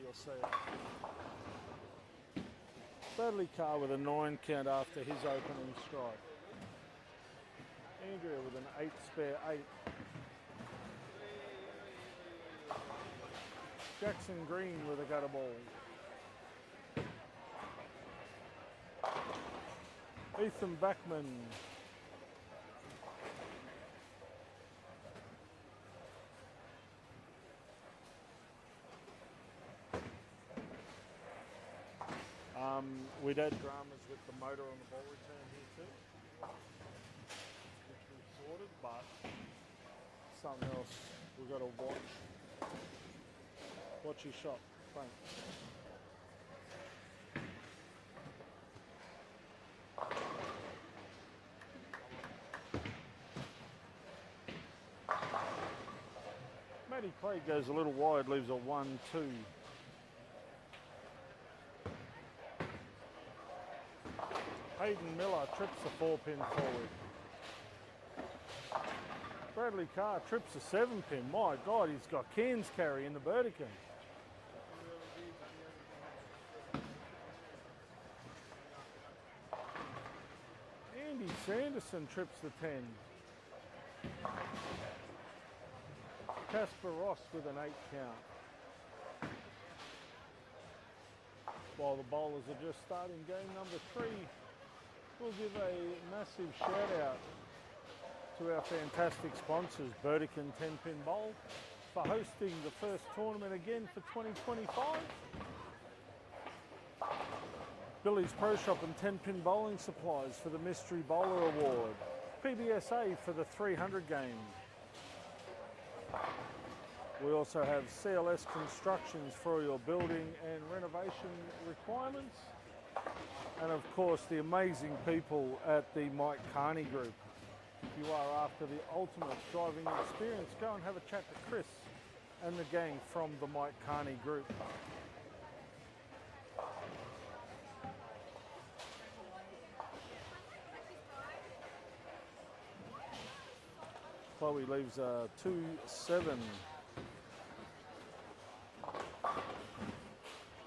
Speaker 1: you'll see it. Bradley Carr with a 9 count after his opening strike. Andrea with an 8 spare 8. Jackson Green with a gutter ball. Ethan Backman. We'd had dramas with the motor on the ball return here too, which we've sorted, but something else we've got to watch. Watch your shot, thanks. Matty Clay goes a little wide, leaves a 1-2. Hayden Miller trips the 4-pin forward. Bradley Carr trips the 7-pin. My God, he's got Cairns carry in the Burdekin. Andy Sanderson trips the 10. Casper Ross with an 8 count. While the bowlers are just starting game number 3, we'll give a massive shout out to our fantastic sponsors, Burdekin 10-pin Bowl, for hosting the first tournament again for 2025. Billy's Pro Shop and 10-pin bowling supplies for the Mystery Bowler Award. PBSA for the 300 game. We also have CLS Constructions for your building and renovation requirements. And of course, the amazing people at the Mike Carney Group. If you are after the ultimate driving experience, go and have a chat to Chris and the gang from the Mike Carney Group. Chloe leaves a 2-7.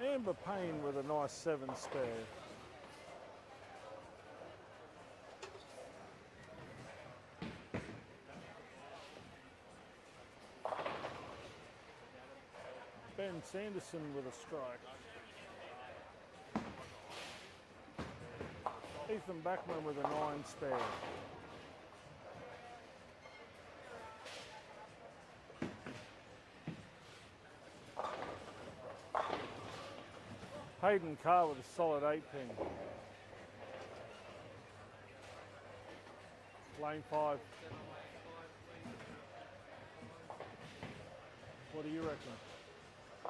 Speaker 1: Amber Payne with a nice 7 spare. Ben Sanderson with a strike. Ethan Backman with a 9 spare. Hayden Carr with a solid 8-pin. Lane 5. What do you reckon?
Speaker 9: I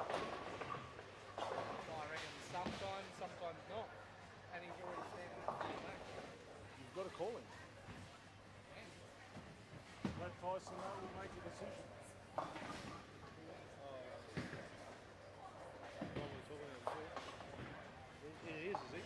Speaker 9: reckon sometimes not. And he's already standing up to the back.
Speaker 1: You've got to call him. Let Tyson know, we'll make a decision.
Speaker 3: He is he?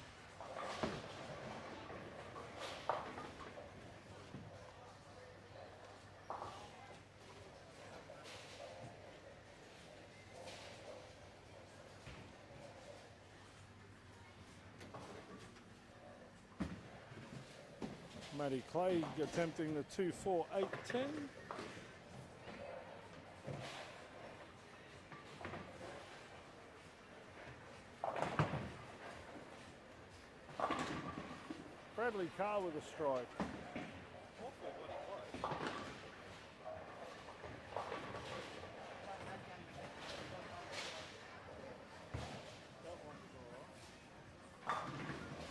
Speaker 1: Matty Clay attempting the 2-4-8-10. Bradley Carr with a strike.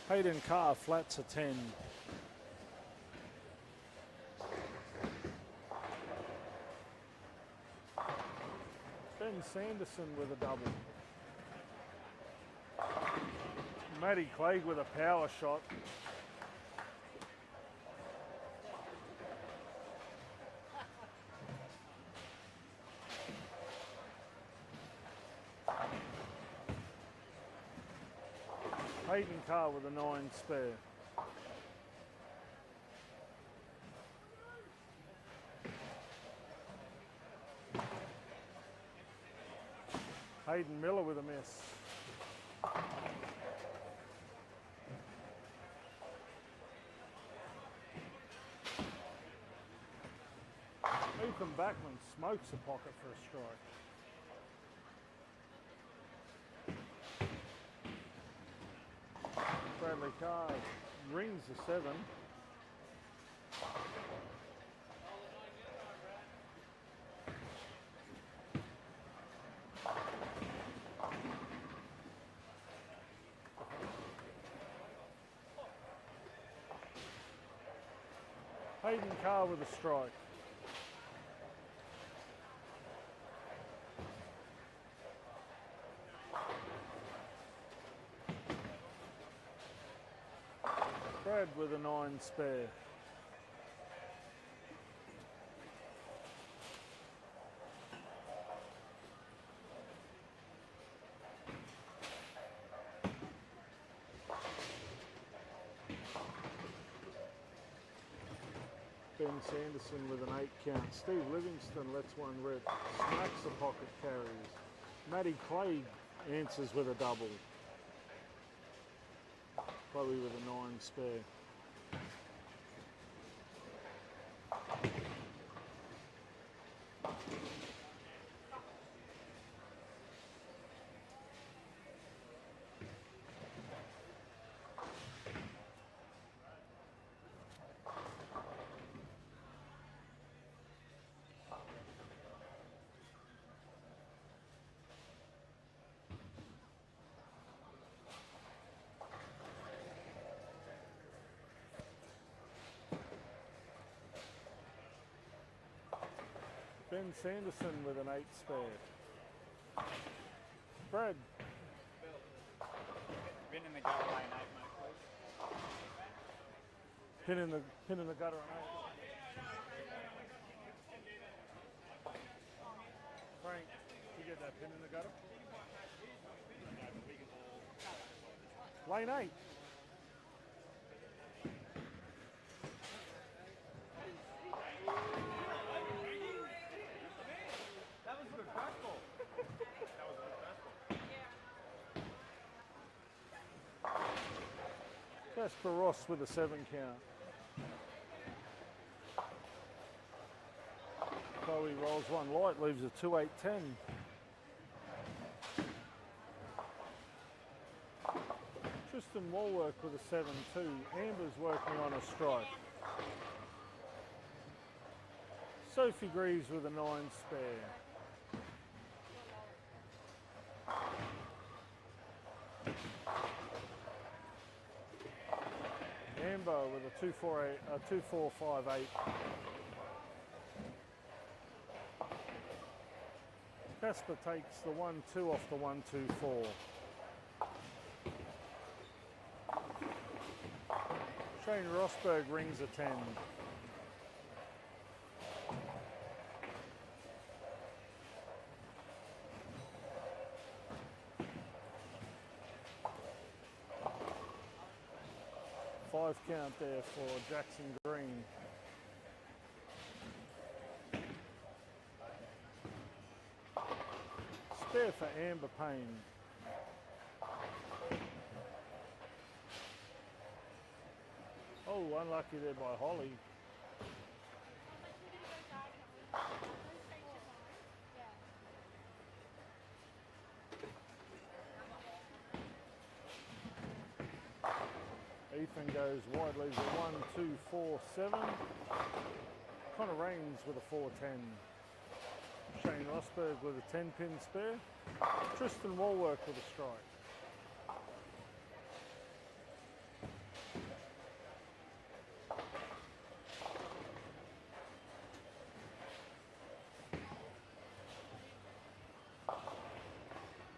Speaker 1: Hayden Carr flats a 10. Ben Sanderson with a double. Matty Clegg with a power shot. Hayden Carr with a 9 spare. Hayden Miller with a miss. Ethan Backman smokes a pocket for a strike. Bradley Carr rings the 7. Hayden Carr with a strike. Brad with a 9 spare. Ben Sanderson with an 8 count. Steve Livingston lets one rip. Smacks the pocket carries. Matty Clay answers with a double. Chloe with a 9 spare. Ben Sanderson with an 8 spare. Brad.
Speaker 5: Bin in the gutter lane 8, mate, please.
Speaker 1: Pin in the gutter on 8. Frank, you get that pin in the gutter? Lane 8. Casper Ross with a 7 count. Chloe rolls one light, leaves a 2-8-10. Tristan Walwork with a 7-2. Amber's working on a strike. Sophie Greaves with a 9 spare. Amber with a 2-4-5-8. Casper takes the 1-2 off the 1-2-4. Shane Rosberg rings a 10. Five count there for Jackson Green. Spare for Amber Payne. Oh, unlucky there by Holly. Ethan goes wide, leaves a 1-2-4-7. Connor Raines with a 4-10. Shane Rosberg with a 10-pin spare. Tristan Walwork with a strike.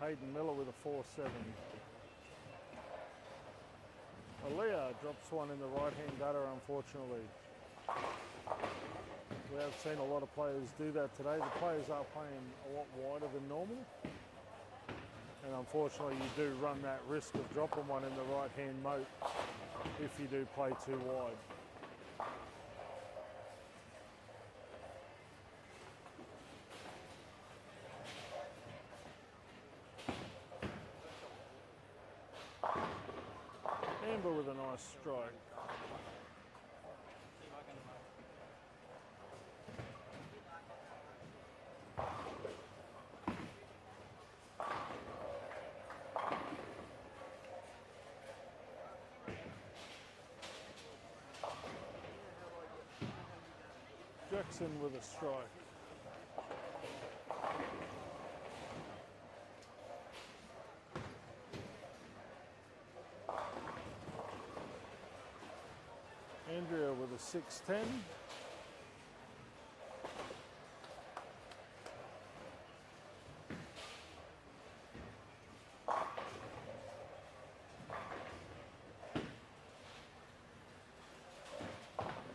Speaker 1: Hayden Miller with a 4-7. Aaliyah drops one in the right-hand gutter, unfortunately. We have seen a lot of players do that today. The players are playing a lot wider than normal. And unfortunately, you do run that risk of dropping one in the right-hand moat if you do play too wide. Amber with a nice strike. Jackson with a strike. Andrea with a 6-10.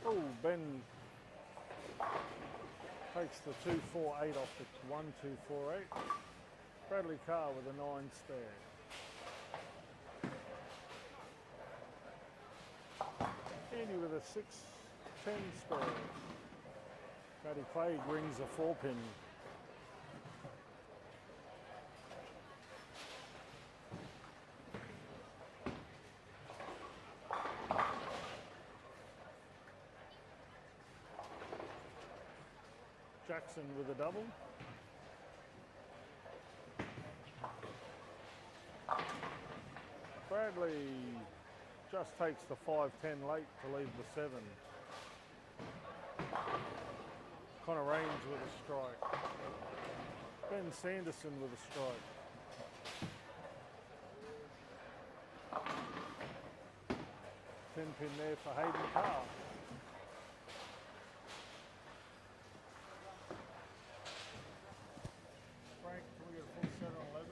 Speaker 1: Oh, Ben takes the 2-4-8 off the 1-2-4-8. Bradley Carr with a 9 spare. Andy with a 6-10 spare. Matty Clay rings a 4-pin. Jackson with a double. Bradley just takes the 5-10 late to leave the 7. Connor Raines with a strike. Ben Sanderson with a strike. Ten pin there for Hayden Carr. Frank, can we get a full set on 11?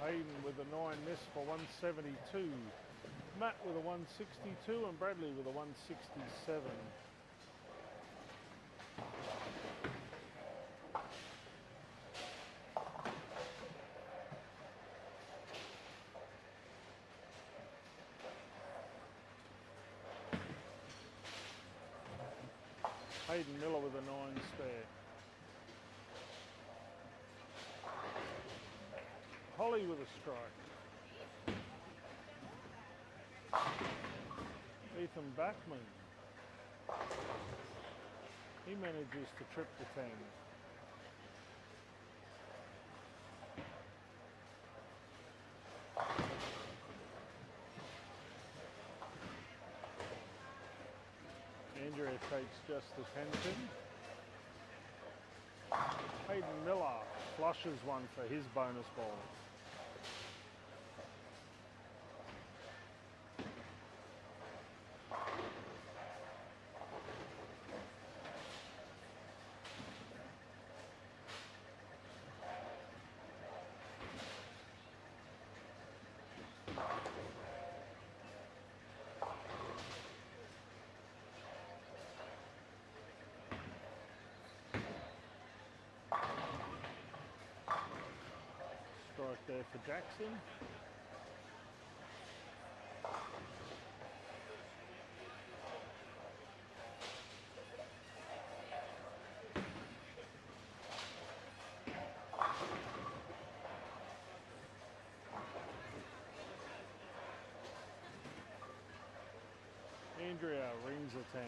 Speaker 1: Hayden with a 9 miss for 172. Matt with a 162 and Bradley with a 167. Hayden Miller with a 9 spare. Holly with a strike. Ethan Backman. He manages to trip the 10. Andrea takes just the 10 pin. Hayden Miller flushes one for his bonus ball. Strike there for Jackson. Andrea rings a 10.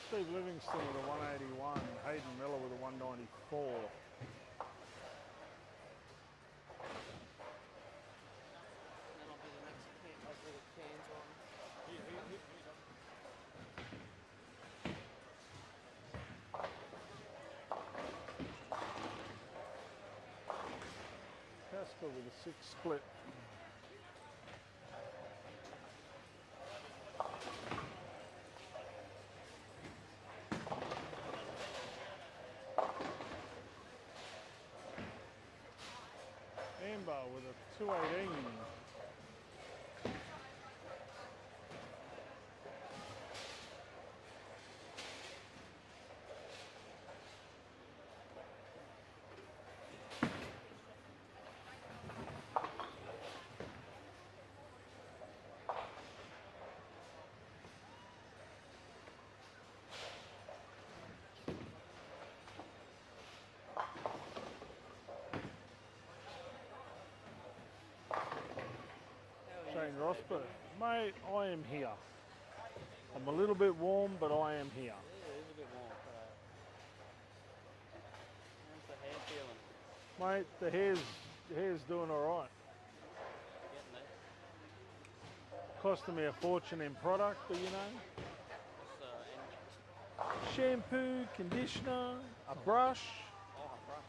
Speaker 1: Steve Livingston with a 181, Hayden Miller with a 194.
Speaker 6: That'll be the next can, like little cans on.
Speaker 1: Casper with a 6 split. December with a 218. Shane Rosberg, mate, I am here. I'm a little bit warm, but I am here.
Speaker 9: Yeah, it is a bit warm. How's the hair feeling?
Speaker 1: Mate, the hair's doing all right.
Speaker 9: Getting there.
Speaker 1: Costing me a fortune in product, but you know,
Speaker 9: What's
Speaker 1: shampoo, conditioner, a brush.
Speaker 9: oh, a brush.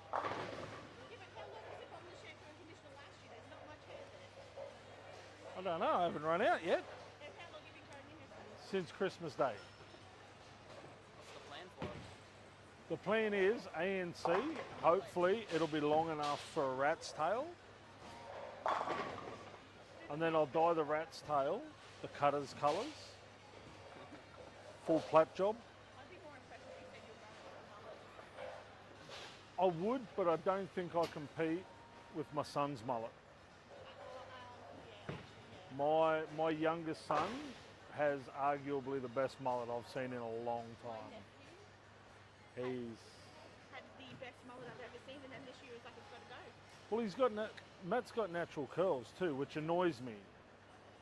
Speaker 8: Yeah, but how long was it on the shampoo and conditioner last year? There's not much hair there.
Speaker 1: I don't know, I haven't run out yet
Speaker 8: And how long have you been growing your hair for?
Speaker 1: since Christmas Day.
Speaker 9: What's the plan for it?
Speaker 1: The plan is ANC, hopefully it'll be long enough for a rat's tail. And then I'll dye the rat's tail, the cutter's colours. Full plait job.
Speaker 8: I'd be more impressed if you said you were growing a mullet.
Speaker 1: I would, but I don't think I compete with my son's mullet.
Speaker 8: Yeah, actually, yeah.
Speaker 1: My youngest son has arguably the best mullet I've seen in a long time. He's
Speaker 8: Had the best mullet I've ever seen, and then this year is like it's got to go.
Speaker 1: well, Matt's got natural curls too, which annoys me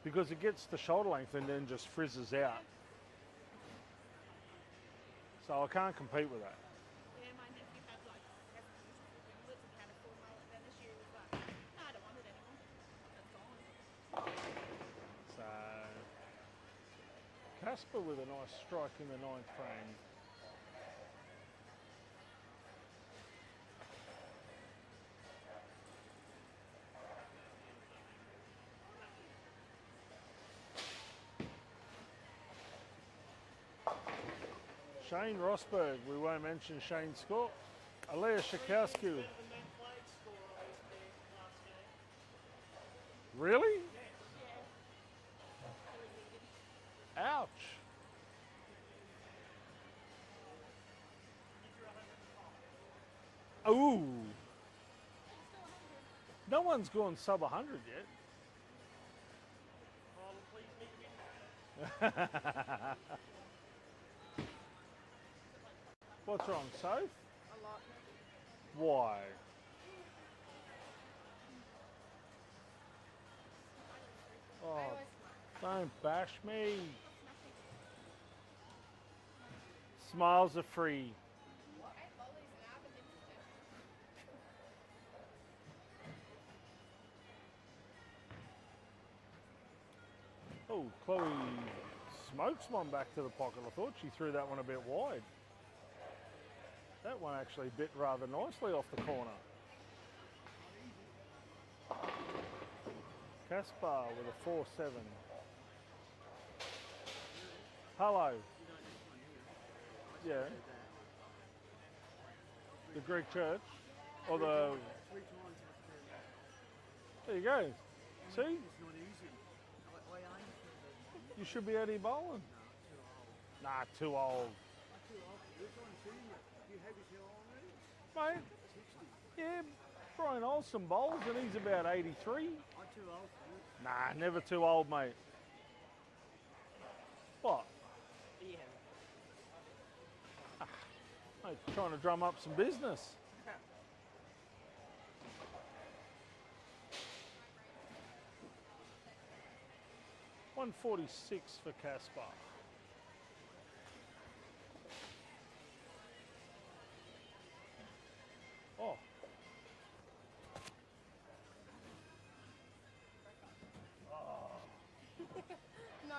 Speaker 1: because it gets to shoulder length and then just frizzes out. So I can't compete with that.
Speaker 8: Yeah, my nephew had like mullets and had a full mullet, and then this year he was like, no, I don't want it anymore. It's gone.
Speaker 1: So Casper with a nice strike in the 9th frame. Shane Rosberg, we won't mention Shane's score. Alea Shakowski.
Speaker 6: Better than that played score I was there last game.
Speaker 1: Really?
Speaker 8: Yeah.
Speaker 1: Ouch. Ooh. No one's gone sub 100 yet.
Speaker 6: Oh, please make me.
Speaker 1: What's wrong, Soph?
Speaker 7: A lot.
Speaker 1: Why? Oh, don't bash me. Smiles are free. Oh, Chloe smokes one back to the pocket. I thought she threw that one a bit wide. That one actually bit rather nicely off the corner. Caspar with a 4-7. Hello. Yeah. The Greek church. Or the... There you go. See? You should be out here bowling. Nah, too old. Mate, yeah, Brian Olsen bowls and he's about 83. Nah, never too old, mate. What?
Speaker 9: Yeah.
Speaker 1: Mate, trying to drum up some business. 146 for Caspar. Oh.
Speaker 4: No.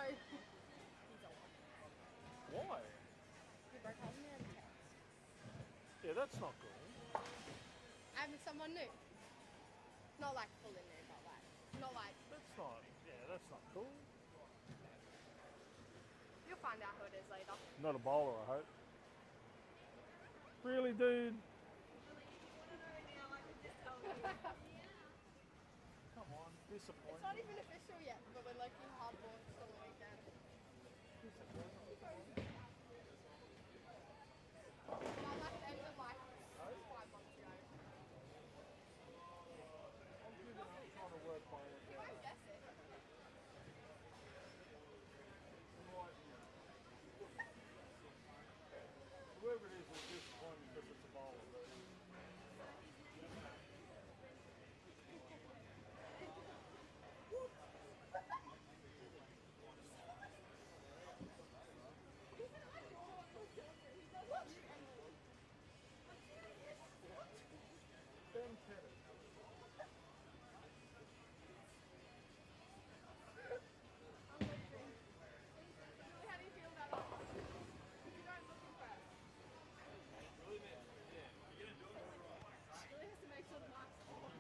Speaker 1: Why?
Speaker 4: You broke holes in there.
Speaker 1: Yeah, that's not good.
Speaker 4: Having someone new. Not like full in there, but like, not like,
Speaker 1: That's not, yeah, that's not cool.
Speaker 4: you'll find out who it is later.
Speaker 1: Not a bowler, I hope. Really, dude?
Speaker 4: It's not even official yet, but we're like in hard work for the weekend. My last ended like 5 months ago.
Speaker 1: Trying to work my way
Speaker 4: You won't guess it.
Speaker 1: Whoever it is disappointed because it's a bowler. But Ben Pettit.
Speaker 4: How do you feel about that? You don't look impressed. Really has to make sure the mark's on.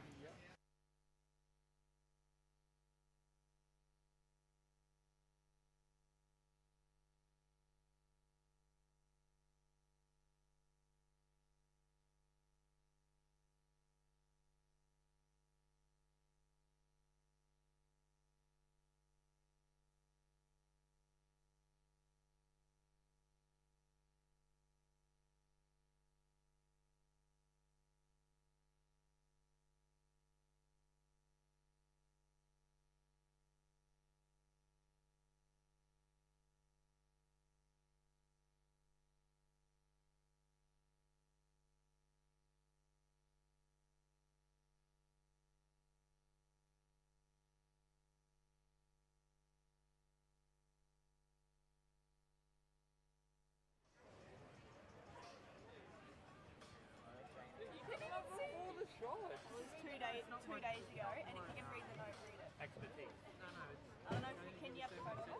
Speaker 8: It was 2 days ago, and if you can read the note, read it.
Speaker 9: Expertise.
Speaker 8: I don't know if you can. You have to photo it.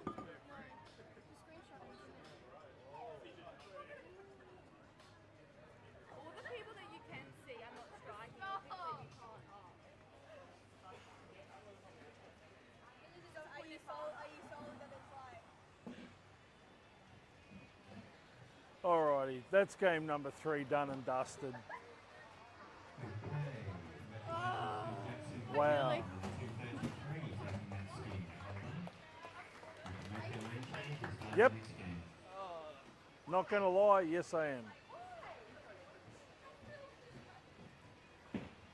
Speaker 4: All the people that you can see are not striking. The people that you can't are.
Speaker 8: So are you sold that it's like...
Speaker 1: Alrighty, that's game number 3 done and dusted. Wow. Yep. Not gonna lie, yes I am.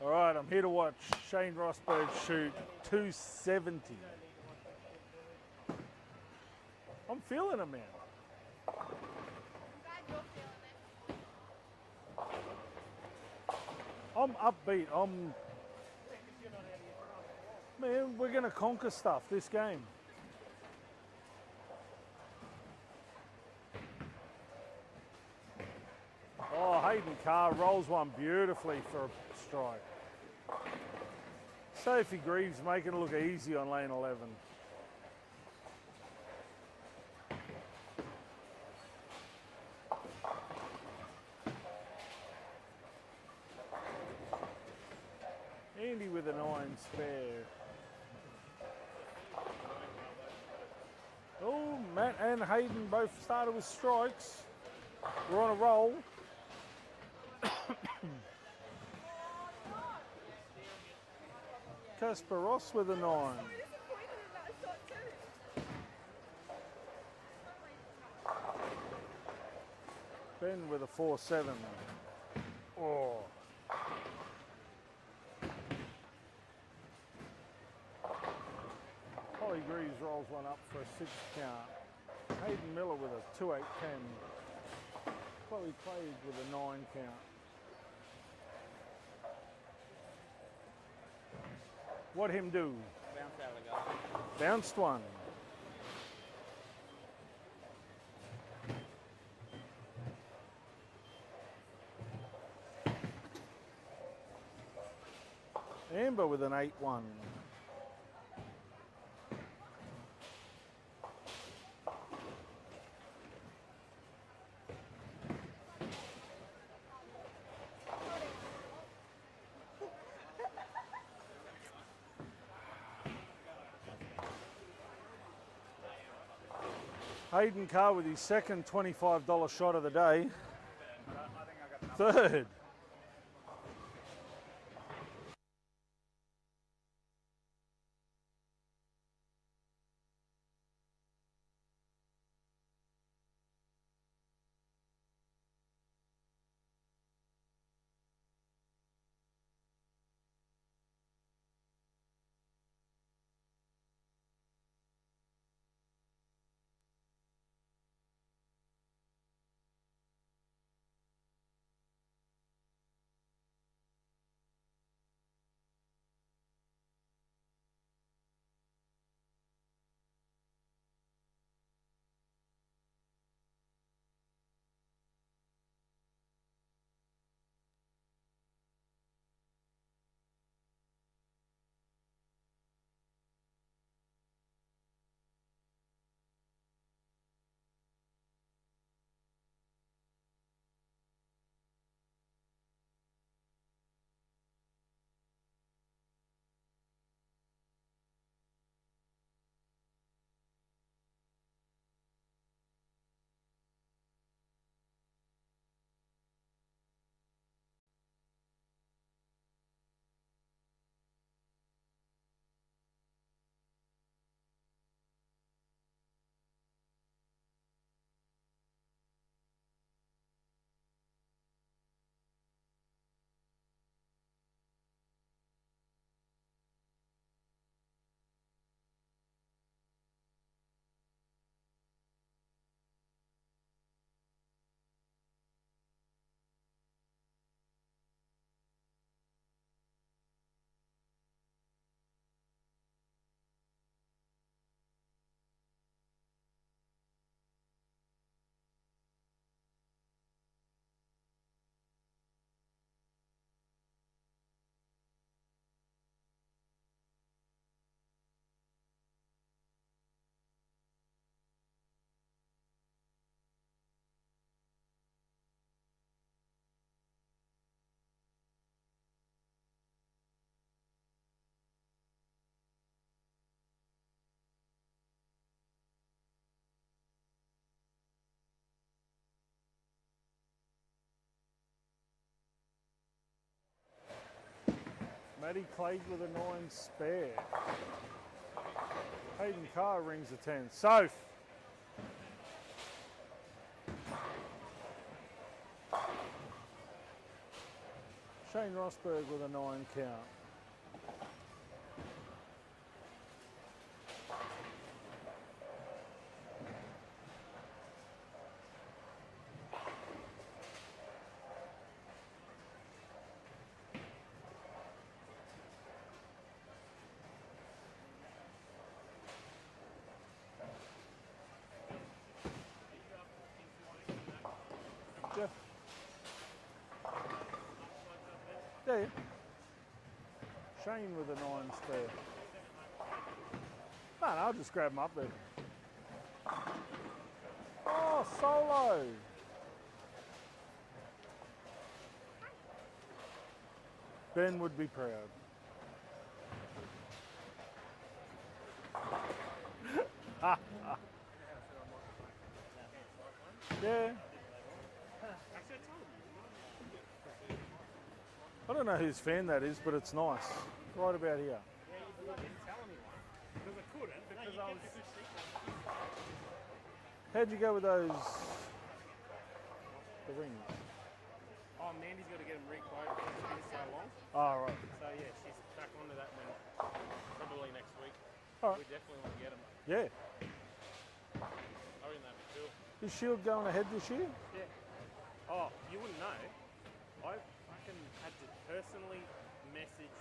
Speaker 1: Alright, I'm here to watch Shane Rosberg shoot 270. I'm feeling it, man.
Speaker 4: I'm glad you're feeling it.
Speaker 1: I'm upbeat. Man, we're gonna conquer stuff this game. Oh, Hayden Carr rolls one beautifully for a strike. Sophie Greaves making it look easy on lane 11. Andy with a 9 spare. Oh, Matt and Hayden both started with strikes. We're on a roll. Casper Ross with a 9. Ben with a 4-7. Oh. Holly Greaves rolls one up for a 6 count. Hayden Miller with a 2-8-10. Chloe Clay with a 9 count. What him do?
Speaker 5: Bounce out of the goal.
Speaker 1: Bounced one. Amber with an 8-1. Hayden Carr with his second $25 shot of the day. Third. Matty Clegg with a 9 spare. Hayden Carr rings a 10. Soph. Shane Rosberg with a 9 count. Yeah. Yeah. Shane with a 9 spare. No, I'll just grab him up there. Oh, solo. Ben would be proud. Yeah. I don't know whose fan that is, but it's nice. Right about here.
Speaker 9: Yeah, you didn't tell anyone. Because I couldn't, because I was...
Speaker 1: How'd you go with those? The rings.
Speaker 9: Oh, Mandy's got to get them re-quoted because it's been so long.
Speaker 1: Oh, right.
Speaker 9: So yeah, she's back onto that when probably next week.
Speaker 1: All right.
Speaker 9: We definitely want to get them.
Speaker 1: Yeah.
Speaker 9: I reckon that'd be cool.
Speaker 1: Is Shield going ahead this year?
Speaker 9: Yeah. Oh, you wouldn't know. I fucking had to personally message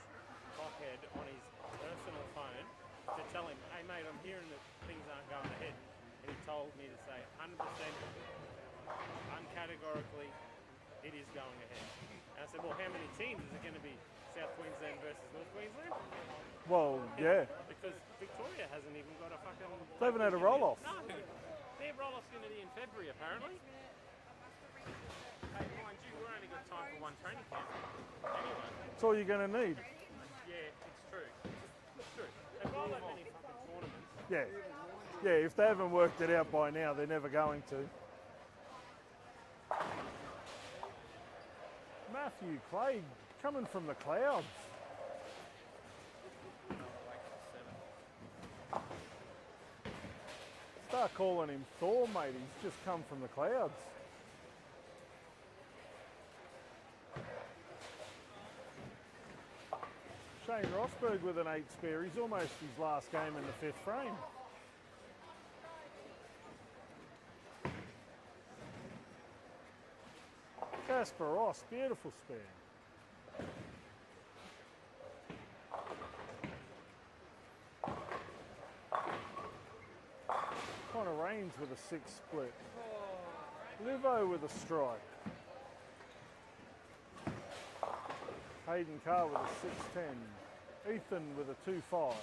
Speaker 9: Cockhead on his personal phone to tell him, hey mate, I'm hearing that things aren't going ahead. And he told me to say 100% uncategorically it is going ahead. And I said, well, how many teams is it going to be? South Queensland versus North Queensland?
Speaker 1: Well, yeah.
Speaker 9: Because Victoria hasn't even got a fucking...
Speaker 1: They haven't had a roll-off.
Speaker 9: No. Their roll-off's going to be in February, apparently. Hey, mind you, we've only got time for one training camp. Anyway.
Speaker 1: That's all you're going to need.
Speaker 9: Yeah, it's true. It's true. They've got that many fucking tournaments.
Speaker 1: Yeah. Yeah, if they haven't worked it out by now, they're never going to. Matthew Clegg coming from the clouds. Start calling him Thor, mate. He's just come from the clouds. Shane Rosberg with an 8 spare. He's almost his last game in the 5th frame. Casper Ross, beautiful spare. Connor Rains with a 6 split. Livo with a strike. Hayden Carr with a 6-10. Ethan with a 2-5.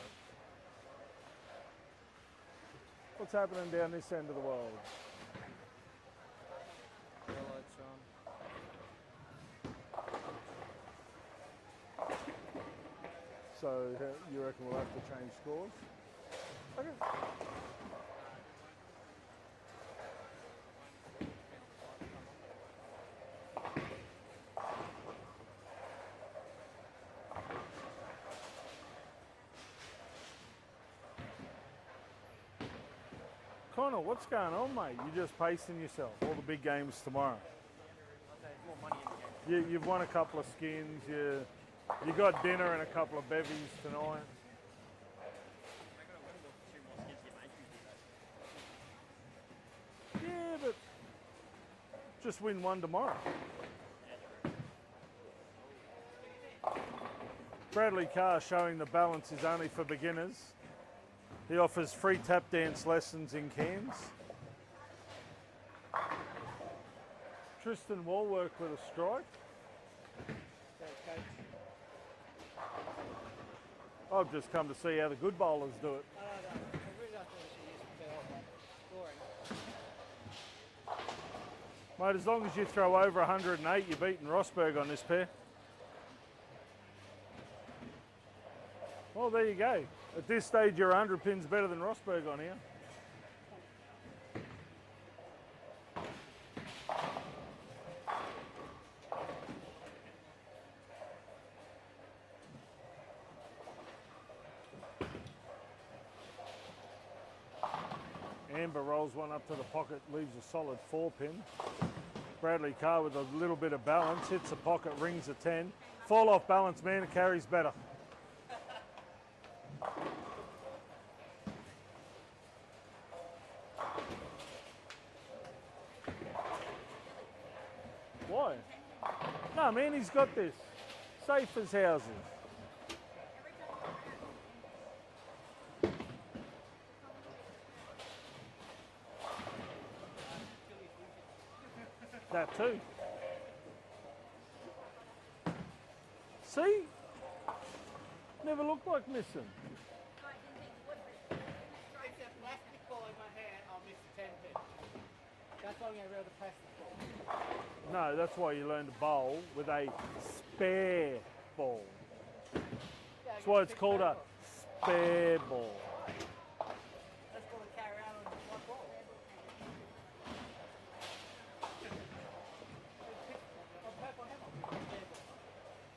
Speaker 1: What's happening down this end of the world? So you reckon we'll have to change scores? Okay. Connor, what's going on, mate? You're just pacing yourself. All the big games tomorrow. You've won a couple of skins. You got dinner and a couple of bevies tonight. Yeah, but just win one tomorrow. Bradley Carr showing the balance is only for beginners. He offers free tap dance lessons in Cairns. Tristan Walwork with a strike. I've just come to see how the good bowlers do it. Mate, as long as you throw over 108, you're beating Rosberg on this pair. Well, there you go. At this stage, you're 100 pins better than Rosberg on here. Amber rolls one up to the pocket, leaves a solid 4-pin. Bradley Carr with a little bit of balance, hits the pocket, rings a 10. Fall off balance, man, carries better. Why? No, man, he's got this. Safe as houses. That too. See? Never looked like missing.
Speaker 6: If it's a plastic ball in my hand, I'll miss the 10 pin. That's why I'm going to reel the plastic ball.
Speaker 1: No, that's why you learn to bowl with a spare ball. That's why it's called a spare ball.
Speaker 6: That's what we carry around on one ball.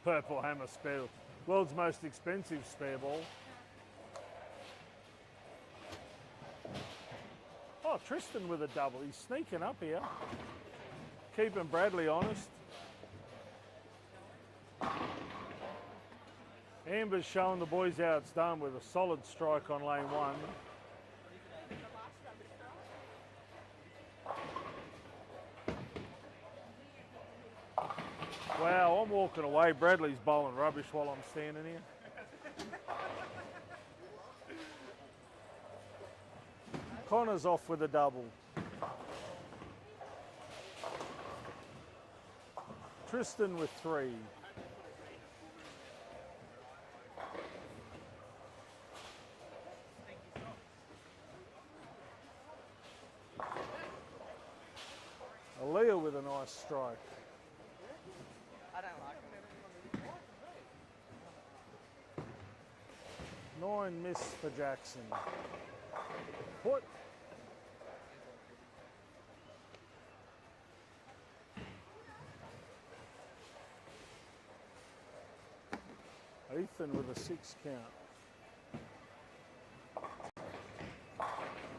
Speaker 1: Purple Hammer spare ball. World's most expensive spare ball. Oh, Tristan with a double. He's sneaking up here. Keeping Bradley honest. Amber's showing the boys how it's done with a solid strike on lane 1. Wow, I'm walking away. Bradley's bowling rubbish while I'm standing here. Connor's off with a double. Tristan with 3. Aaliyah with a nice strike.
Speaker 6: I don't like them.
Speaker 1: 9 miss for Jackson. What? Ethan with a 6 count.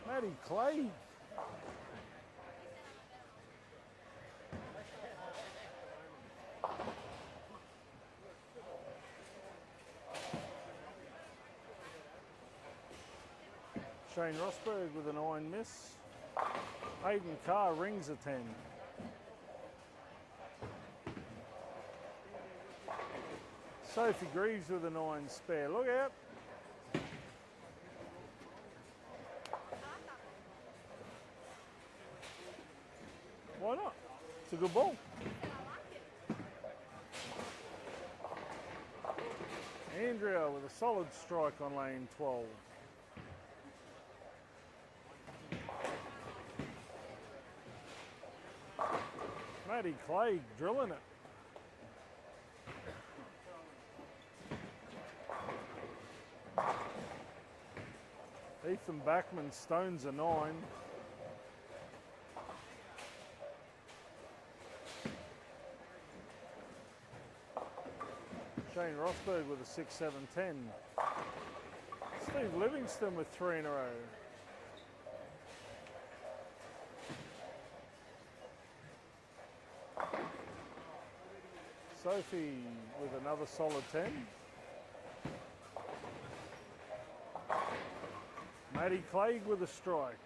Speaker 1: Matty Clay. Shane Rosberg with a 9 miss. Hayden Carr rings a 10. Sophie Greaves with a 9 spare. Look out. Why not? It's a good ball. Andrea with a solid strike on lane 12. Matty Clay drilling it. Ethan Backman stones a 9. Shane Rosberg with a 6, 7, 10. Steve Livingston with 3 in a row. Sophie with another solid 10. Matty Clegg with a strike.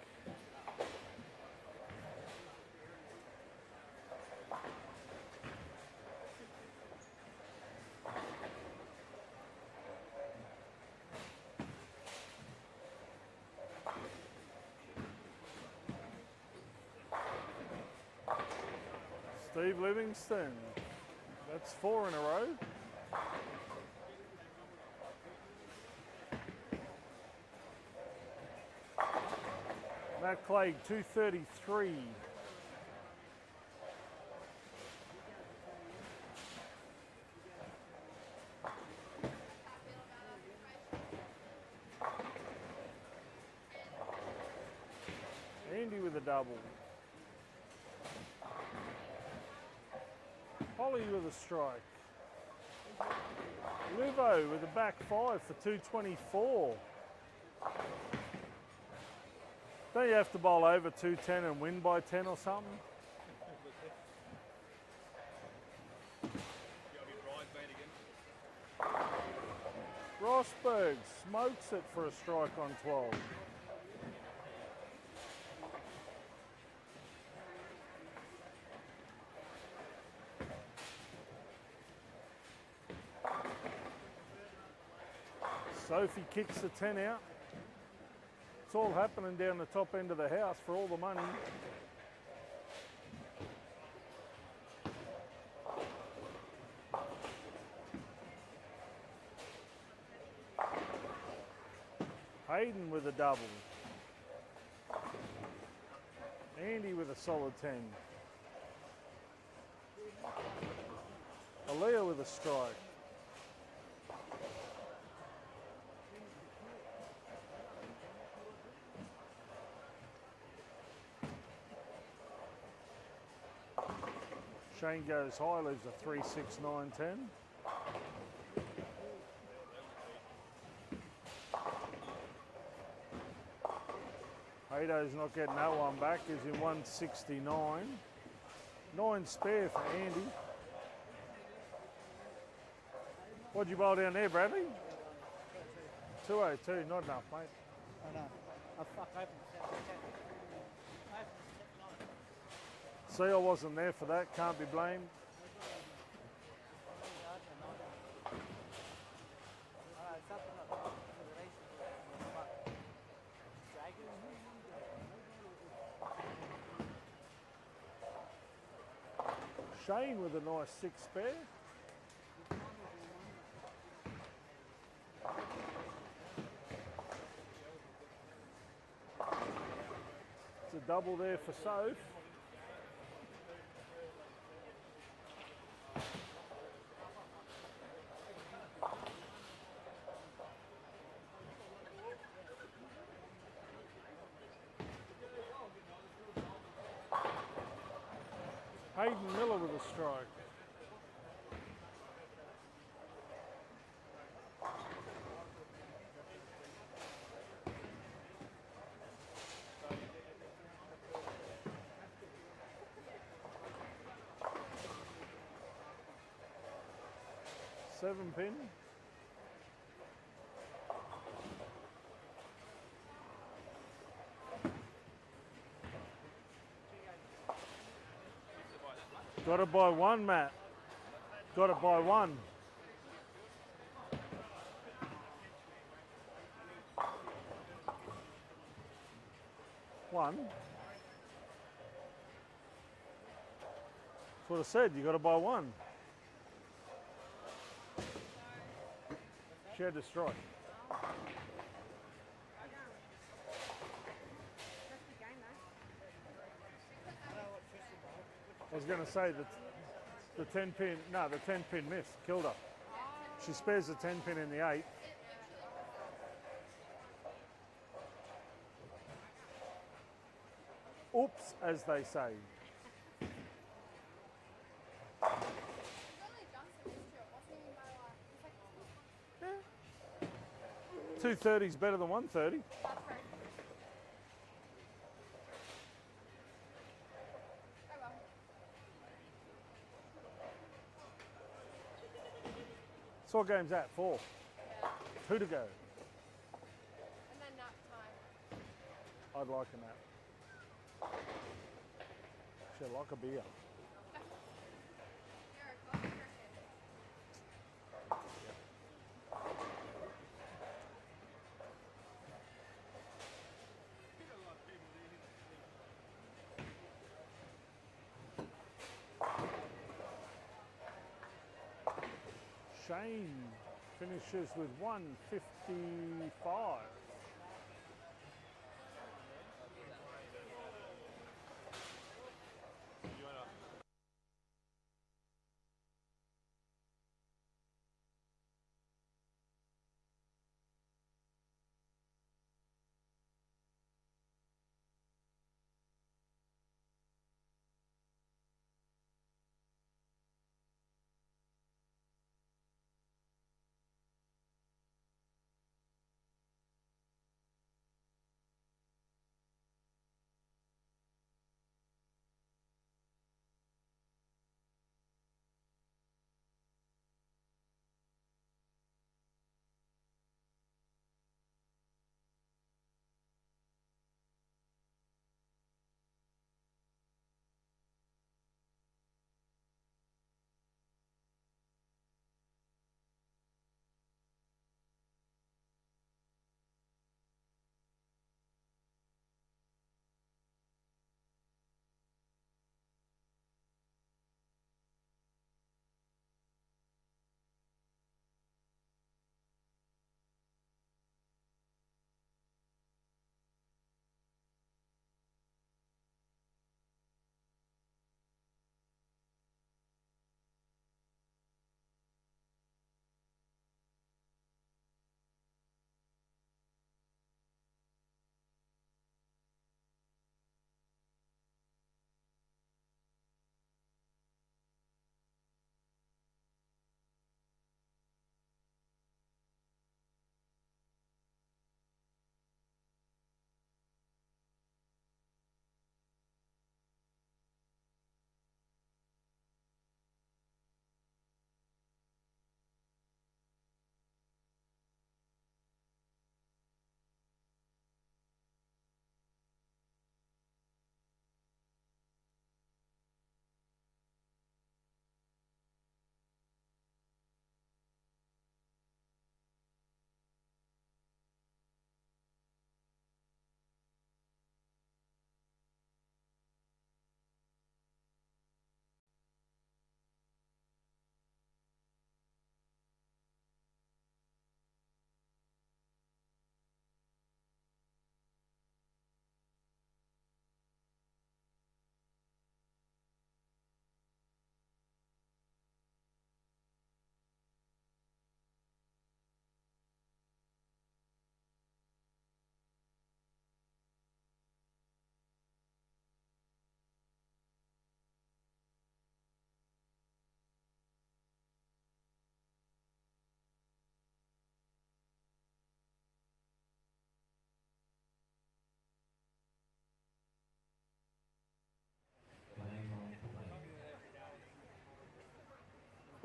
Speaker 1: Steve Livingston. That's 4 in a row. Matt Clegg, 233. Andy with a double. Holly with a strike. Luvo with a back 5 for 224. Don't you have to bowl over 210 and win by 10 or something? Rosberg smokes it for a strike on 12. Sophie kicks the 10 out. It's all happening down the top end of the house for all the money. Hayden with a double. Andy with a solid 10. Aaliyah with a strike. Shane goes high, leaves a 3, 6, 9, 10. Hado's not getting that one back, is in 169. 9 spare for Andy. What'd you bowl down there, Bradley? 202, not enough, mate.
Speaker 6: I know. I fuck open the 7
Speaker 1: See, I wasn't there for that, can't be blamed. Shane with a nice 6 spare. It's a double there for Soph. Hayden Miller with a strike. Seven pin. Got it by 1, Matt. Got it by 1. One. That's what I said, you got it by 1. She had to strike. I was going to say that the 10 pin, no, the 10 pin missed, killed her. She spares the 10 pin in the 8. Oops, as they say. 230 is better than 130. So what game's that? 4. 2 to go.
Speaker 4: And then nap time.
Speaker 1: I'd like a nap. She'd like a beer.
Speaker 4: Eric, what's your cricket?
Speaker 1: Shane finishes with 155.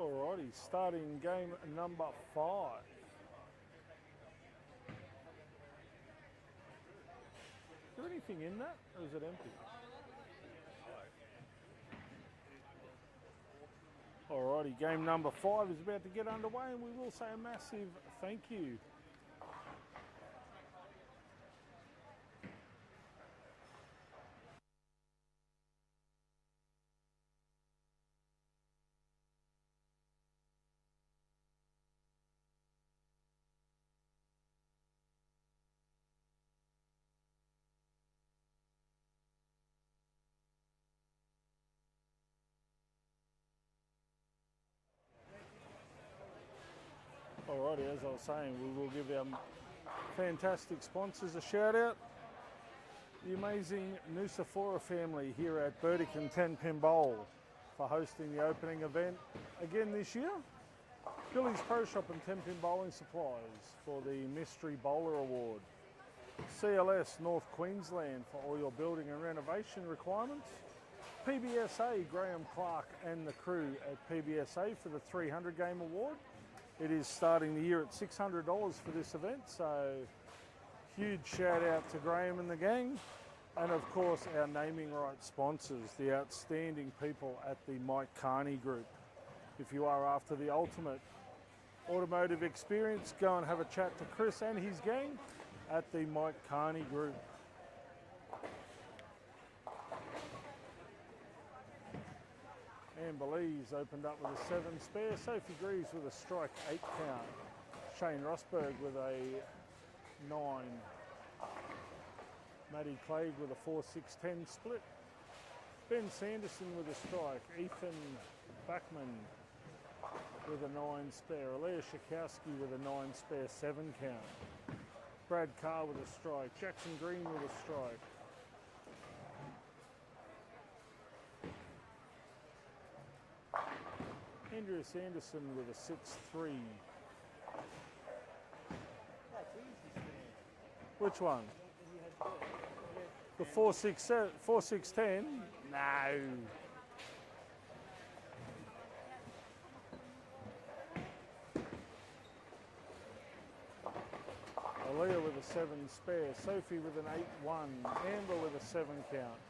Speaker 1: Alrighty, starting game number 5. Is there anything in that, or is it empty? Alrighty, game number 5 is about to get underway, and we will say a massive thank you. Alrighty, as I was saying, we will give our fantastic sponsors a shout out. The amazing Nusafora family here at Burdekin 10-Pin Bowl for hosting the opening event again this year. Billy's Pro Shop and 10-Pin Bowling Supplies for the Mystery Bowler Award. CLS North Queensland for all your building and renovation requirements. PBSA Graham Clark and the crew at PBSA for the 300 Game Award. It is starting the year at $600 for this event, so huge shout out to Graham and the gang. And of course our naming rights sponsors, the outstanding people at the Mike Carney Group. If you are after the ultimate automotive experience, go and have a chat to Chris and his gang at the Mike Carney Group. Amber Lee's opened up with a 7 spare. Sophie Greaves with a strike 8 count. Shane Rosberg with a 9. Maddie Clegg with a 4-6-10 split. Ben Sanderson with a strike. Ethan Backman with a 9 spare. Alea Shakowski with a 9 spare 7 count. Brad Carr with a strike. Jackson Green with a strike. Andrew Sanderson with a 6-3. Which one? The 4-6-10? No. Aaliyah with a 7 spare. Sophie with an 8-1. Amber with a 7 count.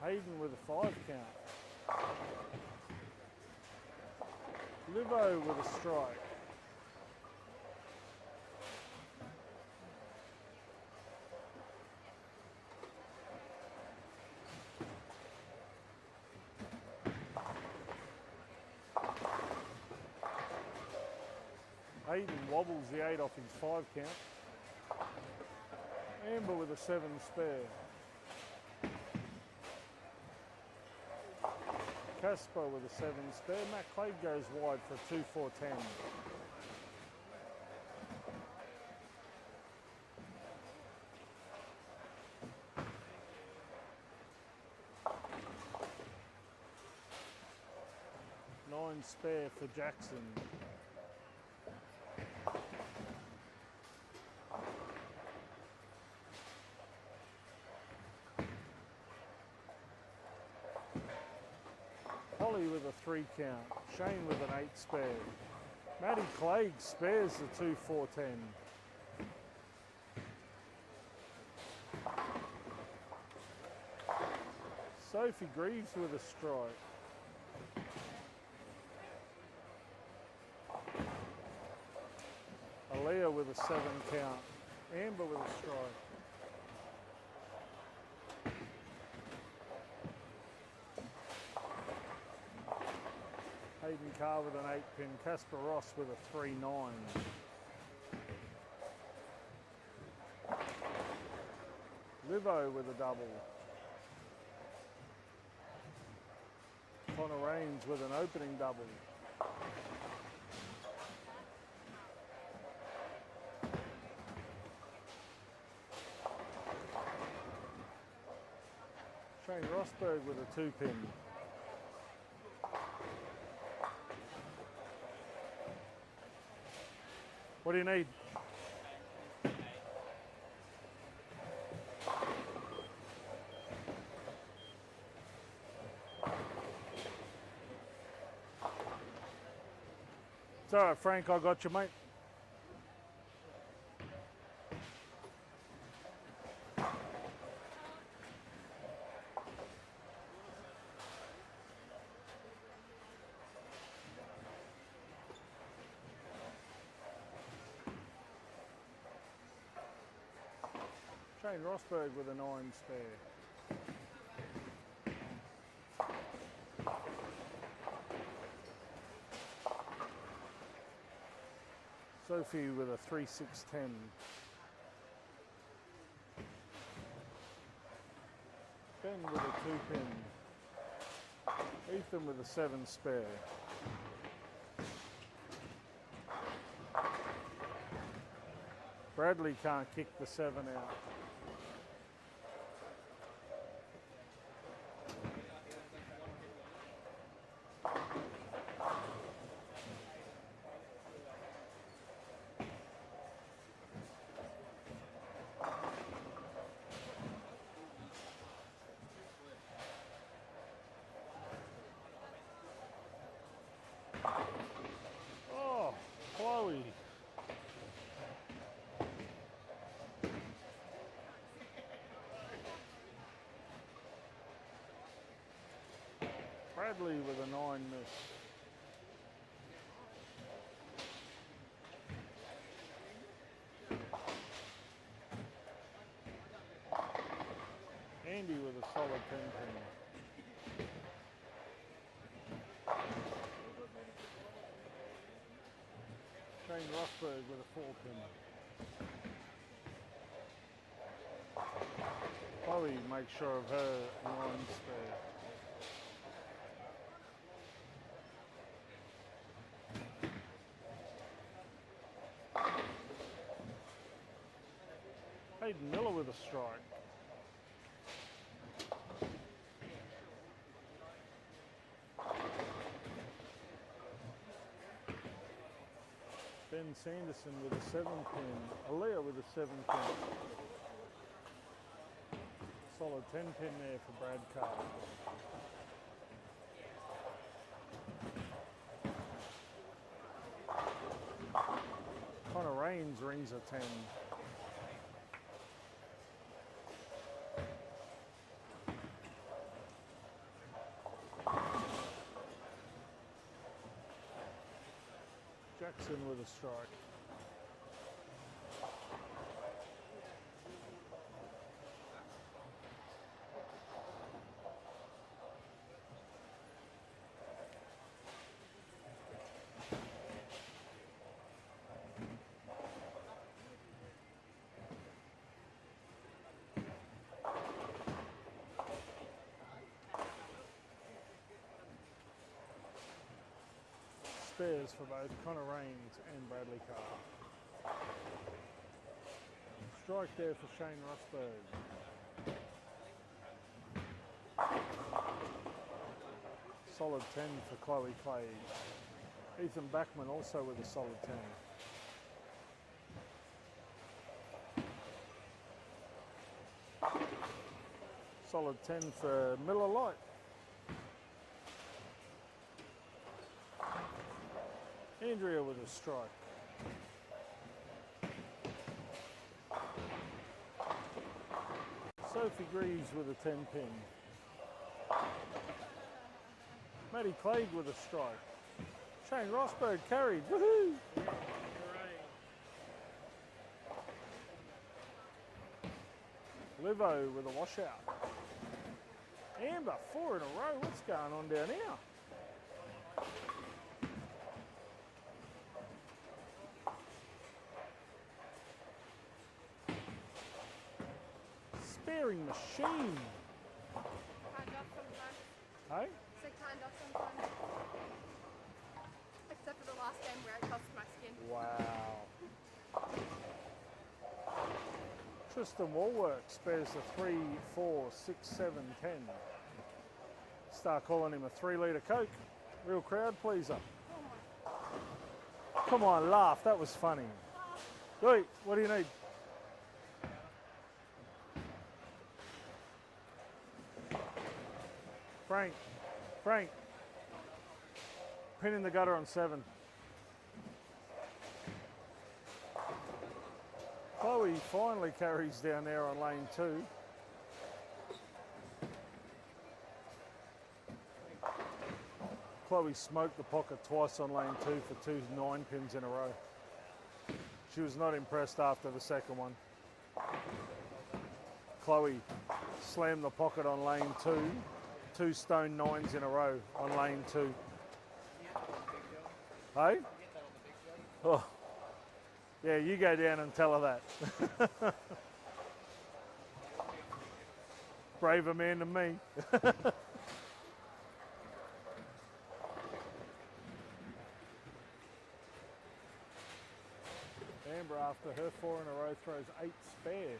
Speaker 1: Hayden with a 5 count. Livo with a strike. Hayden wobbles the 8 off his 5 count. Amber with a 7 spare. Casper with a 7 spare. Matt Clegg goes wide for a 2-4-10. Nine spare for Jackson. Holly with a 3 count. Shane with an 8 spare. Maddie Clegg spares the 2-4-10. Sophie Greaves with a strike. Aaliyah with a 7 count. Amber with a strike. Hayden Carr with an 8-pin. Casper Ross with a 3-9. Livo with a double. Connor Raines with an opening double. Shane Rosberg with a 2-pin. What do you need? It's all right, Frank. I got you, mate. Shane Rosberg with a 9 spare. Sophie with a 3-6-10. Ben with a 2-pin. Ethan with a 7 spare. Bradley can't kick the 7 out. Oh, Chloe. Bradley with a 9 miss. Andy with a solid 10-pin. Shane Rosberg with a 4-pin. Chloe makes sure of her 9 spare. Hayden Miller with a strike. Ben Sanderson with a 7-pin. Aaliyah with a 7-pin. Solid 10-pin there for Brad Carr. Connor Rains rings a 10. Jackson with a strike. Spares for both Connor Rains and Bradley Carr. Strike there for Shane Rosberg. Solid 10 for Chloe Clay. Ethan Backman also with a solid 10. Solid 10 for Miller Light. Andrea with a strike. Sophie Greaves with a 10-pin. Maddie Clegg with a strike. Shane Rosberg carried. Woohoo! Livo with a washout. Amber, 4 in a row. What's going on down here? Sparing machine.
Speaker 4: Kind of sometimes.
Speaker 1: Hey?
Speaker 4: Say kind of sometimes. Except for the last game where it cost my skin.
Speaker 1: Wow. Tristan Woolwork spares the 3, 4, 6, 7, 10. Start calling him a 3-litre Coke. Real crowd pleaser. Come on, laugh. That was funny. Wait, what do you need? Frank. Pin in the gutter on 7. Chloe finally carries down there on lane 2. Chloe smoked the pocket twice on lane 2 for 2 9-pins in a row. She was not impressed after the second one. Chloe slammed the pocket on lane 2, 2 stone 9s in a row on lane 2. Hey? Oh. Yeah, you go down and tell her that. Braver man than me. Amber, after her 4 in a row, throws 8 spare.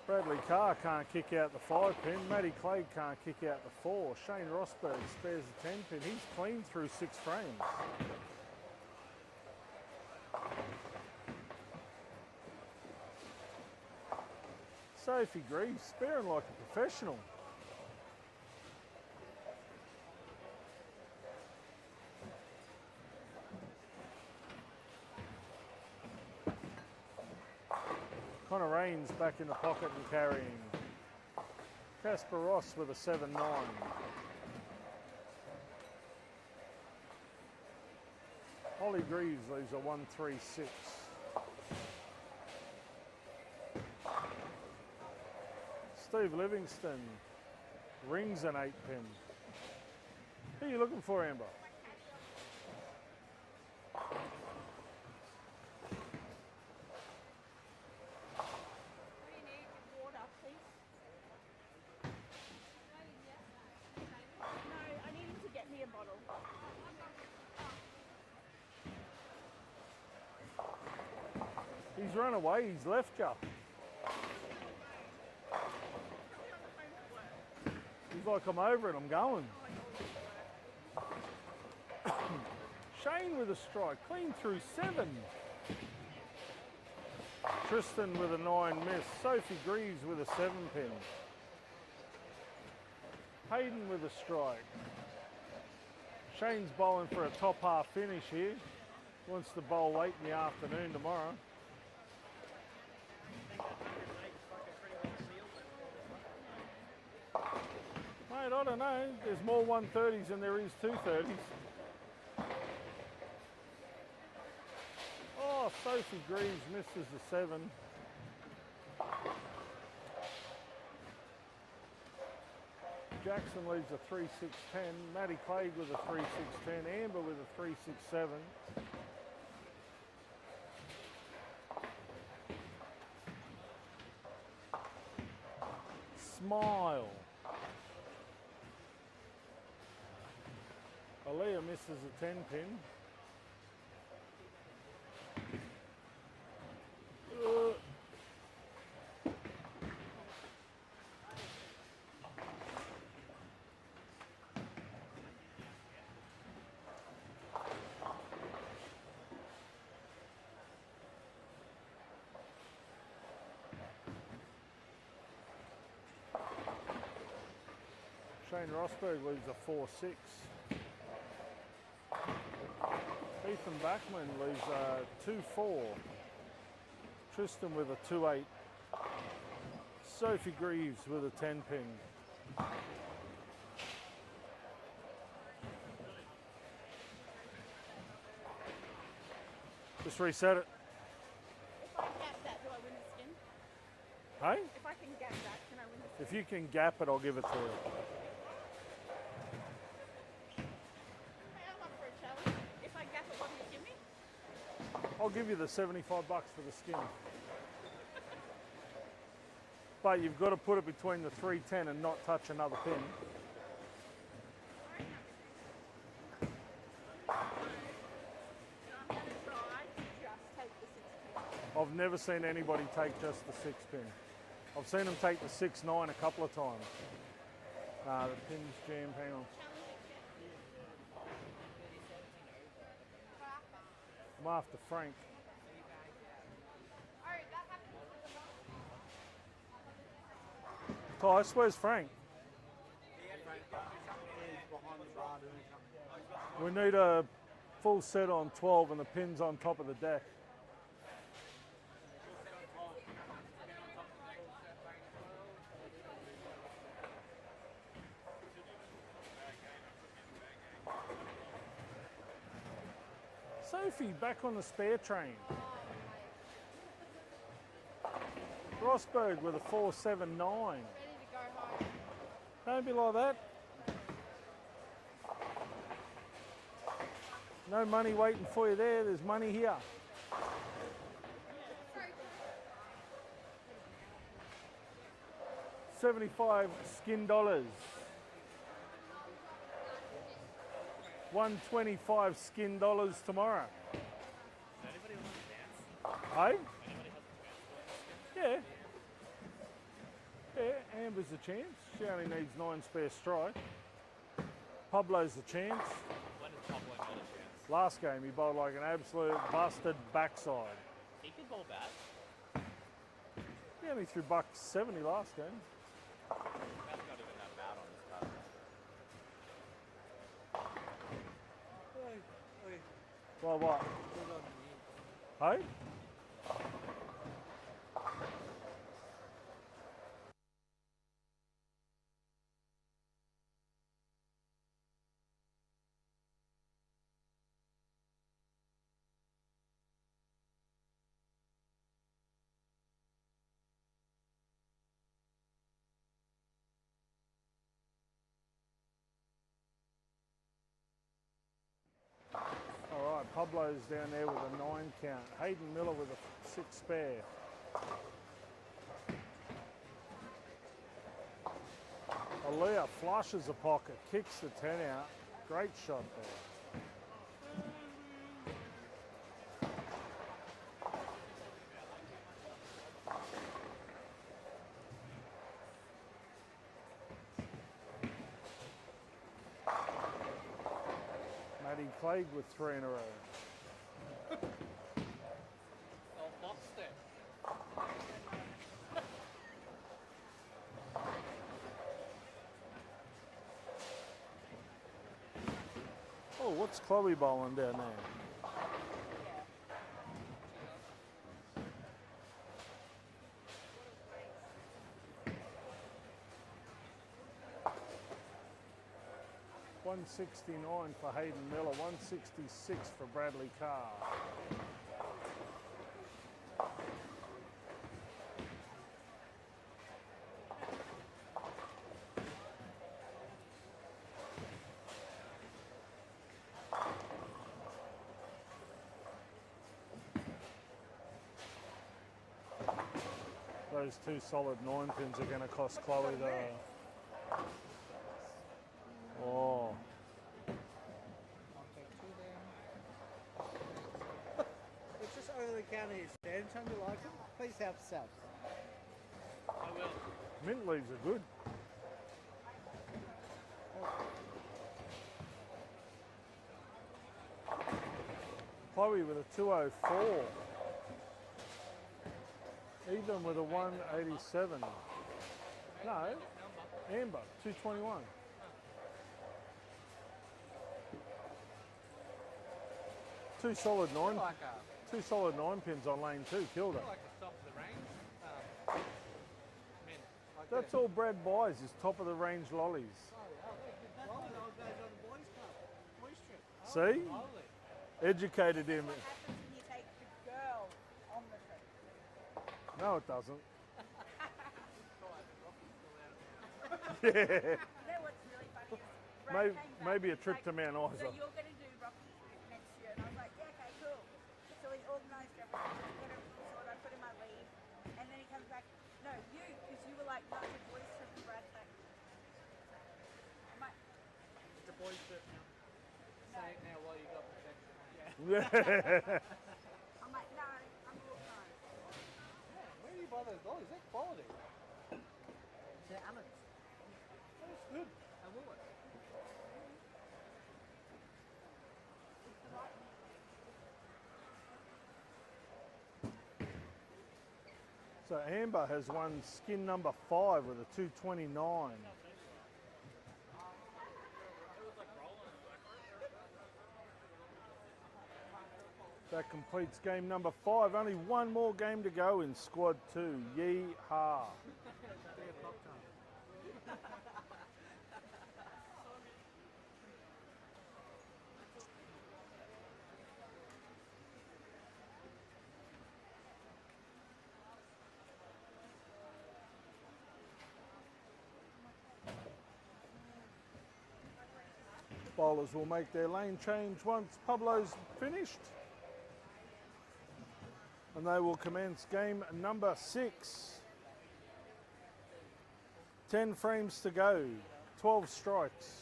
Speaker 1: Bradley Carr can't kick out the 5-pin. Matty Clegg can't kick out the 4. Shane Rosberg spares the 10-pin. He's clean through 6 frames. Sophie Greaves sparing like a professional. Connor Rains back in the pocket and carrying. Casper Ross with a 7-9. Holly Greaves leaves a 1-3-6. Steve Livingston rings an 8-pin. Who are you looking for, Amber? He's run away, he's left you. He's like, I'm over it, I'm going. Shane with a strike, clean through 7. Tristan with a 9 miss. Sophie Greaves with a 7-pin. Hayden with a strike. Shane's bowling for a top half finish here. Wants to bowl late in the afternoon tomorrow. Mate, I don't know. There's more 130s than there is 230s. Oh, Sophie Greaves misses the 7. Jackson leaves a 3-6-10. Matty Clegg with a 3-6-10. Amber with a 3-6-7. Smile. Aaliyah misses a 10-pin. Shane Rosberg leaves a 4-6. Ethan Backman leaves a 2-4. Tristan with a 2-8. Sophie Greaves with a 10-pin. Just reset it.
Speaker 8: If I gap that, do I win the skin?
Speaker 1: Hey?
Speaker 8: If I can gap that, can I win the skin?
Speaker 1: If you can gap it, I'll give it to you.
Speaker 8: Hey, I'm up for a challenge. If I gap it, what do you give me?
Speaker 1: I'll give you the $75 for the skin. But you've got to put it between the 310 and not touch another pin.
Speaker 8: I'm going to try to just take the 6 pin.
Speaker 1: I've never seen anybody take just the 6 pin. I've seen them take the 6-9 a couple of times. Nah, the pin's jammed, hang on. I'm after Frank. Tice, where's Frank? We need a Full set on 12 and the pins on top of the deck. Sophie, back on the spare train. Rosberg with a 479.
Speaker 4: Ready to go home.
Speaker 1: Don't be like that. No money waiting for you there. There's money here. $75 skin dollars. 125 skin dollars tomorrow.
Speaker 9: Anybody want to dance?
Speaker 1: Hey?
Speaker 9: Anybody has a chance?
Speaker 1: Yeah. Yeah, Amber's the chance. She only needs 9 spare strike. Pablo's the chance.
Speaker 9: When is Pablo not a chance?
Speaker 1: Last game he bowled like an absolute busted backside.
Speaker 9: He could bowl bad.
Speaker 1: He only threw $170 last game.
Speaker 9: That's not even that bad on this card.
Speaker 1: Well, what? Hey? All right, Pablo's down there with a 9 count. Hayden Miller with a 6 spare. Aaliyah flushes a pocket, kicks the 10 out. Great shot there. Matty Clegg with 3 in a row. Oh, what's Chloe bowling down there? $169 for Hayden Miller, $166 for Bradley Carr. Those 2 solid 9 pins are going to cost Chloe the... Oh.
Speaker 6: It's just over the counter here, Stan. Anytime you like them, please help yourself.
Speaker 9: I will.
Speaker 1: Mint leaves are good. Chloe with a 204. Even with a 187. No, Amber, 221. Two solid 9.
Speaker 6: Like
Speaker 1: 2 solid 9 pins on lane 2. Killed her.
Speaker 6: like the top of the range. Men. Like
Speaker 1: That's all Brad buys is top of the range lollies.
Speaker 6: Well, the old days on the boys' club. Boys' trip.
Speaker 1: See?
Speaker 6: Lovely.
Speaker 1: Educated him.
Speaker 7: What happens when you take the girl on the trip?
Speaker 1: No, it doesn't. Yeah.
Speaker 7: You know what's really funny is Brad
Speaker 1: Maybe,
Speaker 7: came back
Speaker 1: maybe a
Speaker 7: and he's
Speaker 1: trip
Speaker 7: like,
Speaker 1: to Mount
Speaker 7: so
Speaker 1: Isa.
Speaker 7: you're going to do Rocky next year? And I was like, yeah, okay, cool. So he organised everything. He got everything sorted. I put in my leave. And then he comes back, no, you, because you were like, not your boys trip and Brad's back. I'm like,
Speaker 6: It's a boys' trip now. Say it now while you got protection.
Speaker 7: I'm like, no, I'm no.
Speaker 6: Where do you buy those dollars? They're quality.
Speaker 7: They're Allen's.
Speaker 6: That's good. I will it.
Speaker 1: So Amber has won skin number 5 with a 229. That completes game number 5. Only one more game to go in squad 2. Yee-haw. Bowlers will make their lane change once Pablo's finished. And they will commence game number 6. 10 frames to go, 12 strikes.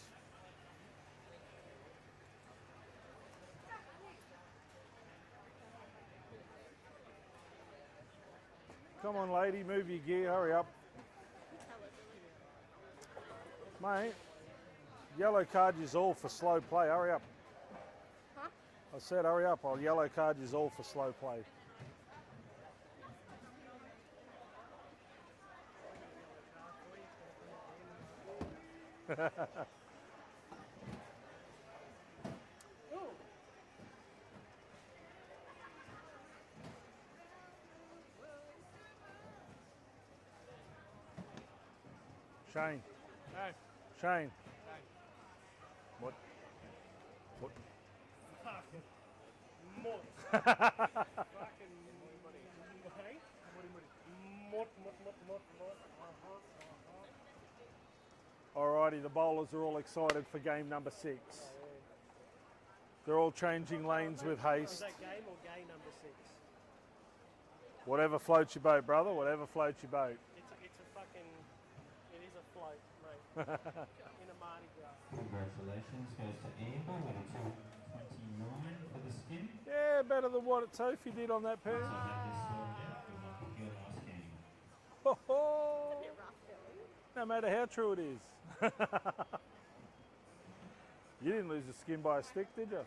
Speaker 1: Come on, lady, move your gear, hurry up. Mate, yellow card is all for slow play, hurry up.
Speaker 4: Huh?
Speaker 1: I said hurry up, I'll yellow card is all for slow play. Shane.
Speaker 3: No.
Speaker 1: Shane. What? What?
Speaker 9: Fucking mort. Fucking money. Hey? Mort.
Speaker 1: Alrighty, the bowlers are all excited for game number 6. They're all changing lanes with
Speaker 9: Is
Speaker 1: haste.
Speaker 9: that game or game number 6?
Speaker 1: Whatever floats your boat, brother, whatever floats your boat.
Speaker 9: It's a fucking, it is a float, mate. In a Mardi Gras.
Speaker 2: Congratulations goes to Amber with a 229 for the skin.
Speaker 1: Yeah, better than what Sophie did on that pair.
Speaker 2: So have this sorted out for your last game.
Speaker 1: Ho ho! No matter how true it is. You didn't lose the skin by a stick, did you?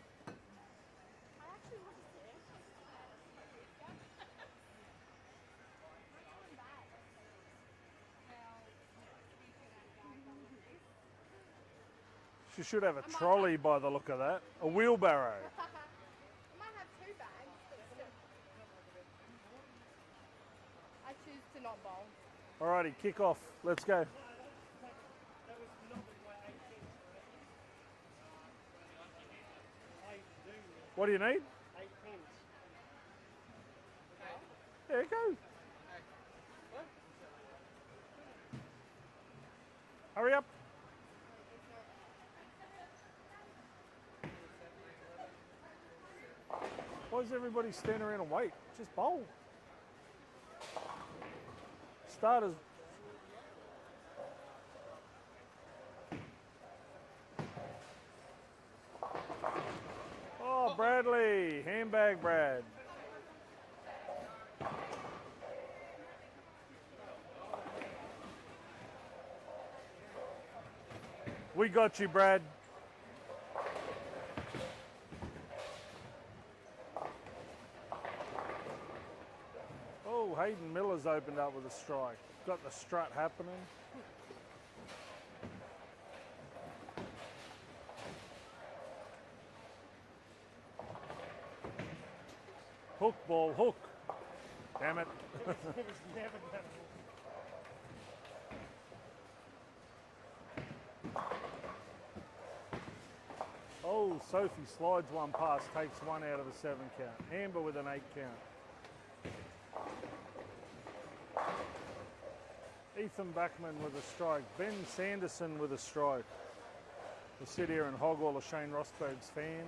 Speaker 1: She should have a trolley by the look of that. A wheelbarrow.
Speaker 4: I might have 2 bags, but still. I choose to not bowl.
Speaker 1: Alrighty, kick off. Let's go.
Speaker 9: That was knotted by 8 pins, right? I do.
Speaker 1: What do you need?
Speaker 9: 8 pins.
Speaker 1: There you go. Hurry up. Why does everybody stand around and wait? Just bowl. Starters. Oh, Bradley. Handbag Brad. We got you, Brad. Oh, Hayden Miller's opened up with a strike. Got the strut happening. Hook ball, hook. Damn it.
Speaker 9: It was never done.
Speaker 1: Oh, Sophie slides one past, takes 1 out of the 7 count. Amber with an 8 count. Ethan Backman with a strike. Ben Sanderson with a strike. We'll sit here and hog all of Shane Rosberg's fan.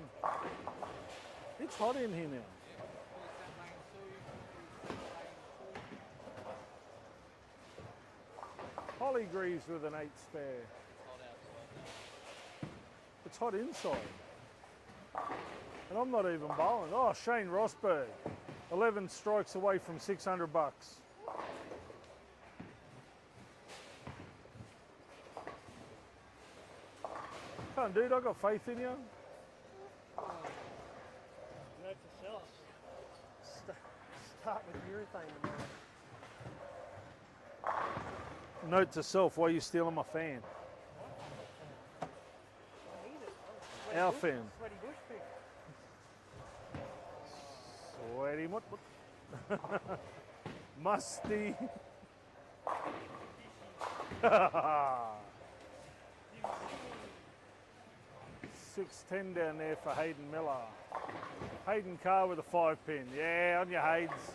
Speaker 1: It's hot in here now. Holly Greaves with an 8 spare. It's hot inside. And I'm not even bowling. Oh, Shane Rosberg. 11 strikes away from 600 bucks. Come on, dude, I got faith in you.
Speaker 9: Note to self. Start with urethane tomorrow.
Speaker 1: Note to self, why are you stealing my fan?
Speaker 9: I need it.
Speaker 1: Our fan.
Speaker 9: Sweaty bush pig.
Speaker 1: Wait, what? Musty. 610 down there for Hayden Miller. Hayden Carr with a 5-pin. Yeah, on your Haydes.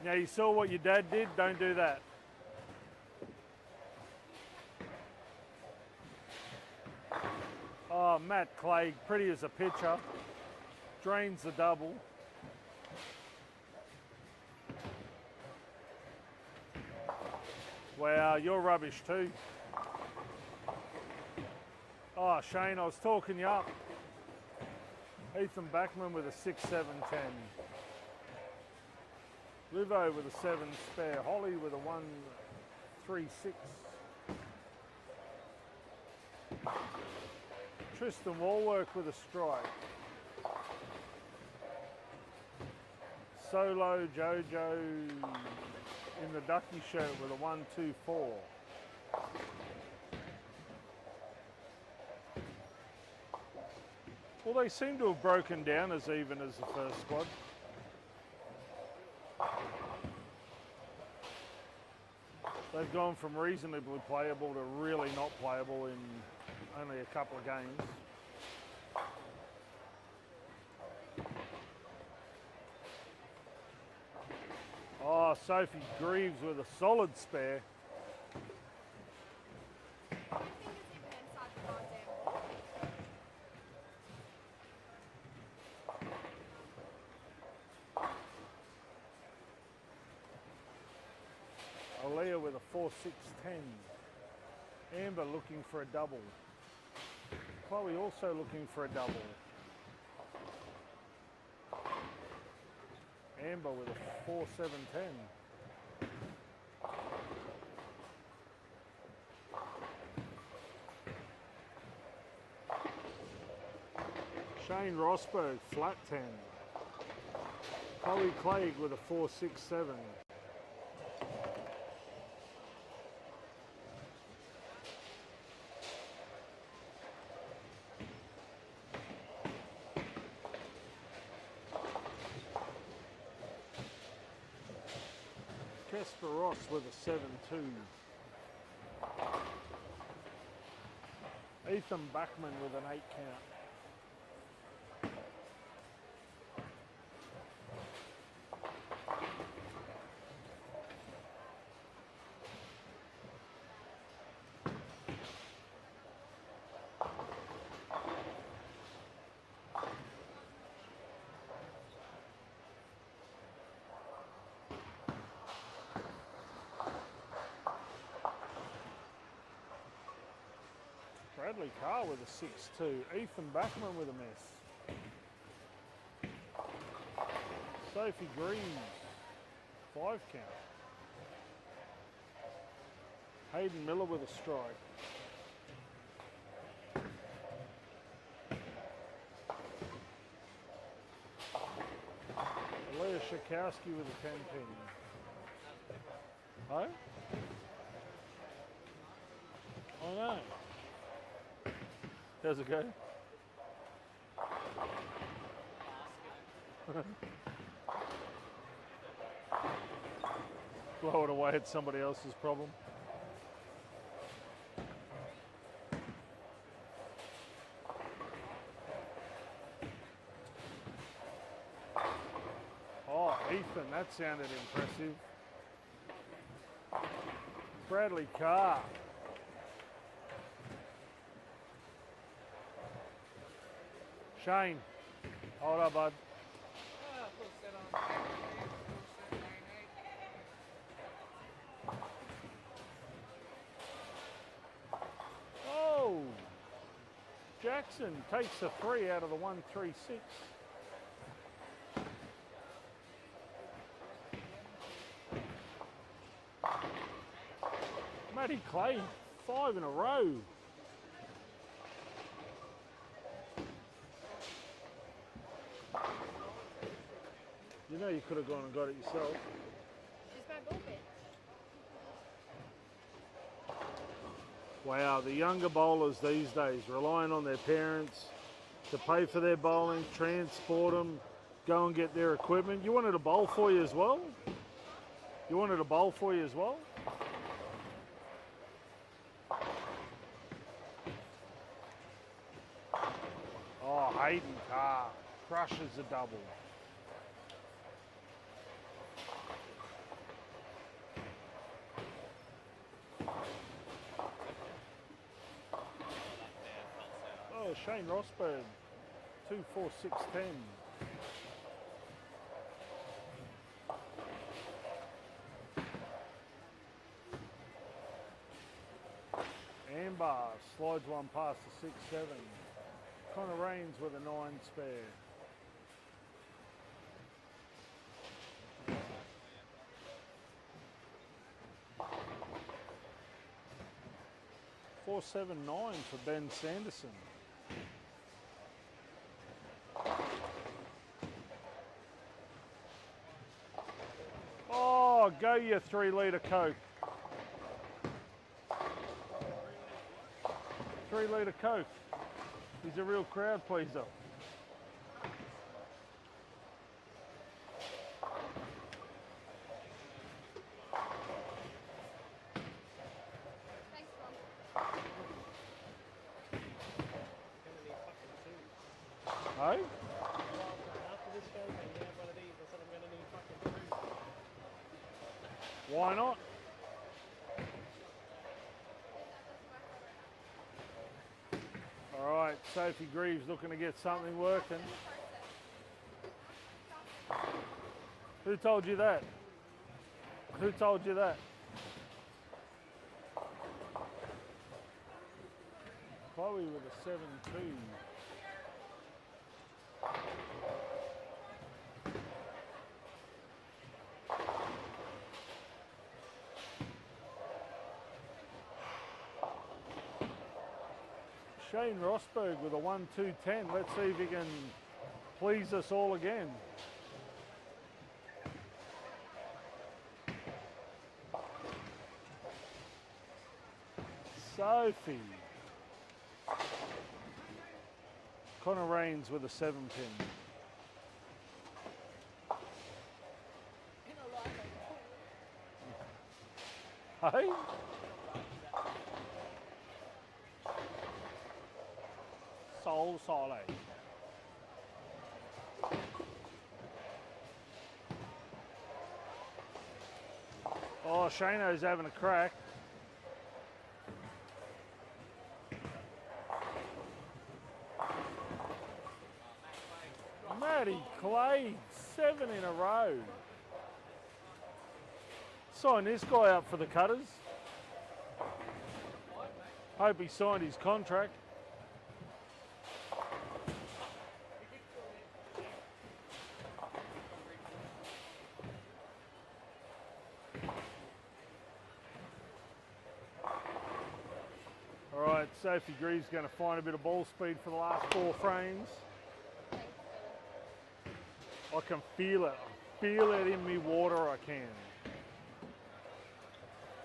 Speaker 1: Now you saw what your dad did, don't do that. Oh, Matt Clegg, pretty as a pitcher. Drains the double. Wow, you're rubbish too. Oh, Shane, I was talking you up. Ethan Backman with a 6-7-10. Livo with a 7 spare. Holly with a 1-3-6. Tristan Wallwork with a strike. Solo Jojo in the ducky shirt with a 1-2-4. Well, they seem to have broken down as even as the first squad. They've gone from reasonably playable to really not playable in only a couple of games. Oh, Sophie Greaves with a solid spare. Aaliyah with a 4-6-10. Amber looking for a double. Chloe also looking for a double. Amber with a 4-7-10. Shane Rosberg, flat 10. Chloe Clegg with a 4-6-7. Casper Ross with a 7-2. Ethan Bachman with an 8 count. Bradley Carr with a 6-2. Ethan Bachman with a miss. Sophie Greaves, 5 count. Hayden Miller with a strike. Leah Shakowski with a 10-pin. Oh? Oh no. How's it go? Blow it away at somebody else's problem. Oh, Ethan, that sounded impressive. Bradley Carr. Shane, hold up, bud. Oh, Jackson takes a 3 out of the 1-3-6. Matty Clay, 5 in a row. You know you could have gone and got it yourself.
Speaker 8: She's my gold bitch.
Speaker 1: Wow, the younger bowlers these days relying on their parents to pay for their bowling, transport them, go and get their equipment. You wanted a bowl for you as well? You wanted a bowl for you as well? Oh, Hayden Carr crushes a double. Oh, Shane Rosberg, 2-4-6-10. Amber slides one past the 6-7. Connor Raines with a 9 spare. $4.79 for Ben Sanderson. Oh, go your 3 litre Coke. 3 litre Coke. He's a real crowd pleaser.
Speaker 4: Thanks, Mom.
Speaker 1: Hey?
Speaker 9: After this show, can you have one of these? I said I'm going to need fucking 2.
Speaker 1: Why not? All right, Sophie Greaves looking to get something working. Who told you that? Who told you that? Chloe with a 7-2. Shane Rosberg with a 1-2-10. Let's see if he can please us all again. Sophie. Connor Raines with a 7-pin. Hey? Soul Solid. Oh, Shano's having a crack. Matty Clay, 7 in a row. Sign this guy up for the Cutters. Hope he signed his contract. All right, Sophie Greaves going to find a bit of ball speed for the last 4 frames. I can feel it. I feel it in me water, I can.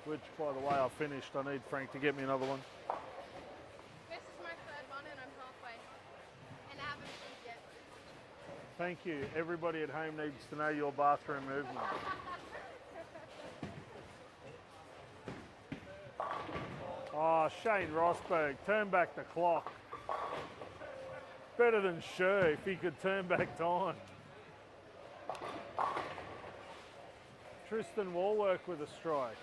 Speaker 1: Which, by the way, I finished. I need Frank to get me another one.
Speaker 4: This is my 3rd one and I'm halfway. And I haven't finished yet.
Speaker 1: Thank you. Everybody at home needs to know your bathroom movement. Oh, Shane Rosberg, turn back the clock. Better than Sher if he could turn back time. Tristan Warwork with a strike.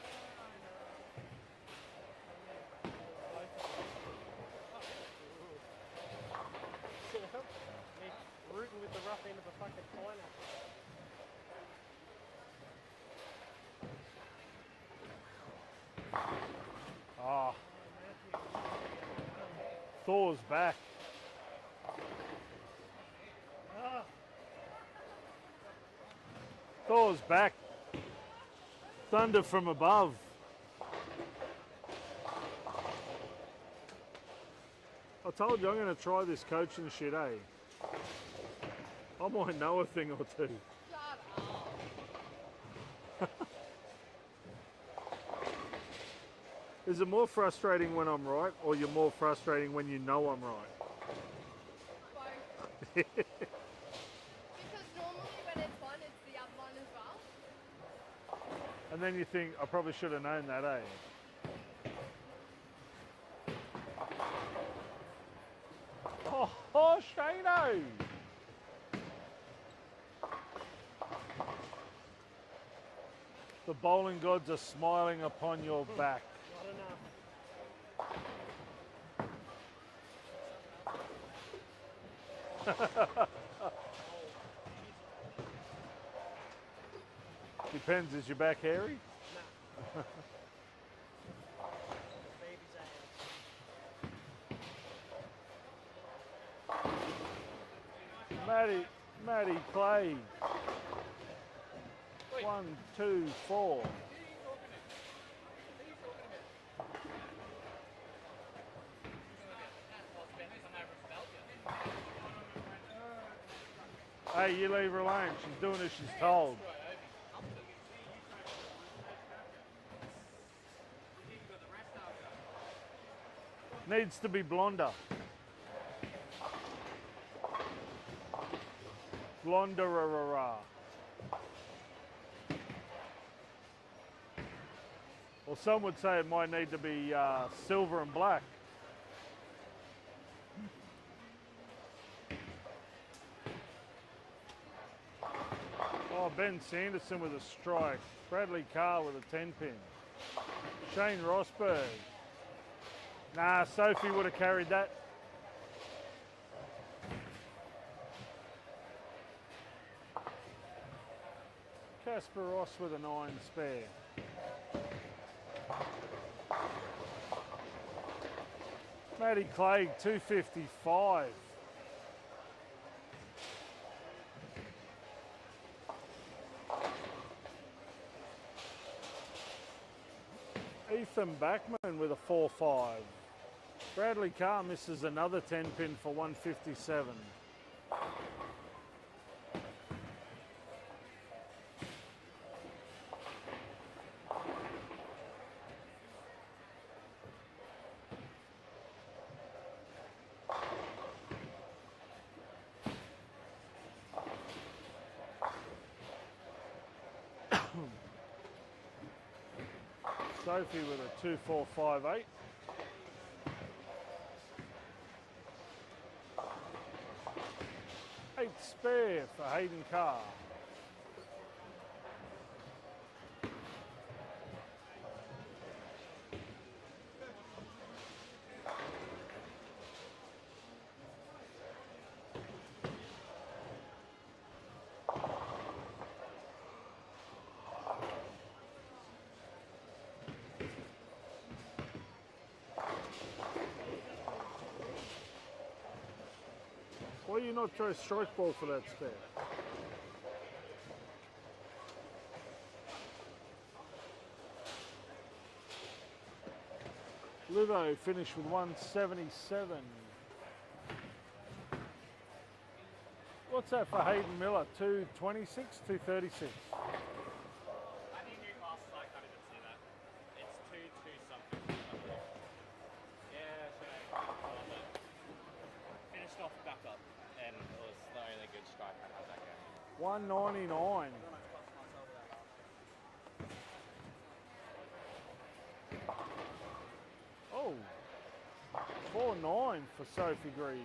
Speaker 9: Rooting with the rough end of a fucking pineapple.
Speaker 1: Ah. Thor's back. Thor's back. Thunder from above. I told you I'm going to try this coaching shit, eh? I might know a thing or two.
Speaker 4: Shut up.
Speaker 1: Is it more frustrating when I'm right, or you're more frustrating when you know I'm right?
Speaker 4: Both. Because normally when it's one, it's the other one as well.
Speaker 1: And then you think, I probably should have known that, eh? Oh, Shano! The bowling gods are smiling upon your back.
Speaker 9: Not enough.
Speaker 1: Depends, is your back hairy?
Speaker 9: No. Baby's ass.
Speaker 1: Matty Clay. 1, 2, 4. Hey, you leave her alone. She's doing as she's told. Needs to be blonder. Blonder. Well, some would say it might need to be silver and black. Oh, Ben Sanderson with a strike. Bradley Carr with a 10-pin. Shane Rosberg. Nah, Sophie would have carried that. Casper Ross with a 9 spare. Matty Clegg, 255. Ethan Backman with a 4-5. Bradley Carr misses another 10-pin for 157. Sophie with a 2-4-5-8. Eight spare for Hayden Carr. Why do you not throw strike ball for that spare? Livo finished with 177. What's that for Hayden Miller? 226, 236.
Speaker 9: I think new classes, I can't even see that. It's 2 something. Yeah, finished off back up, and it was the only good strike I had that game.
Speaker 1: 199. Oh, 4-9 for Sophie Greaves.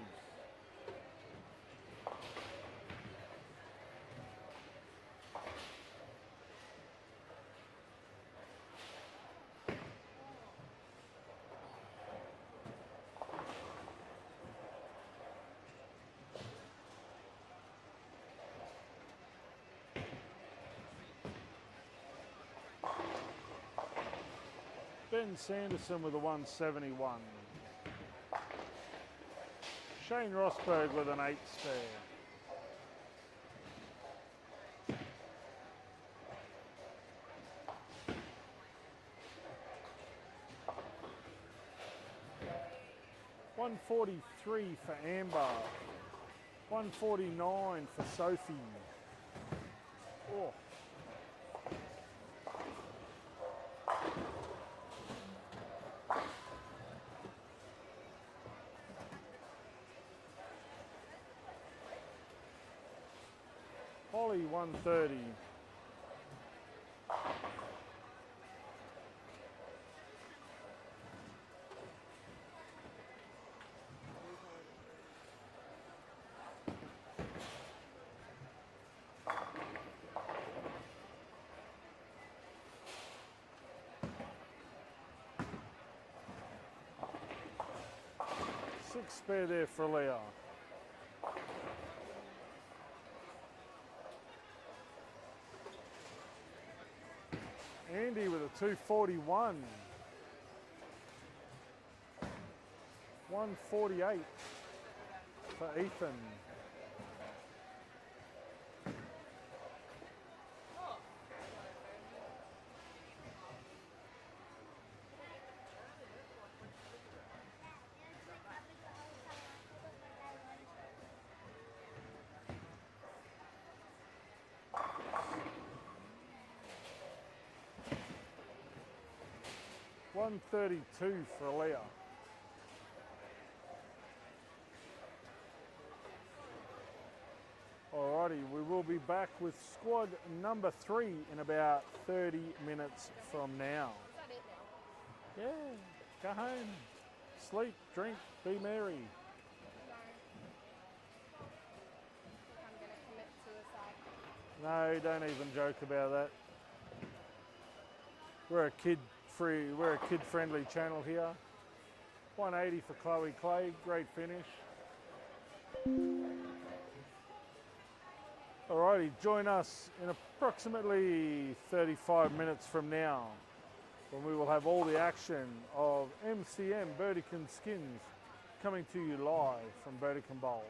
Speaker 1: Ben Sanderson with a 171. Shane Rosberg with an 8 spare. $143 for Amber. 149 for Sophie. Oh. Kelly 130. Six spare there for Leah. Andy with a 241. 148 for Ethan. $132 for Leah. Alrighty, we will be back with squad number 3 in about 30 minutes from now.
Speaker 4: Is that it now?
Speaker 1: Yeah, go home, sleep, drink, be merry.
Speaker 4: No. I'm going to commit suicide.
Speaker 1: No, don't even joke about that. We're a kid-friendly channel here. 180 for Chloe Clay, great finish. Alrighty, join us in approximately 35 minutes from now, when we will have all the action of MCM Burdekin Skins coming to you live from Burdekin Bowl.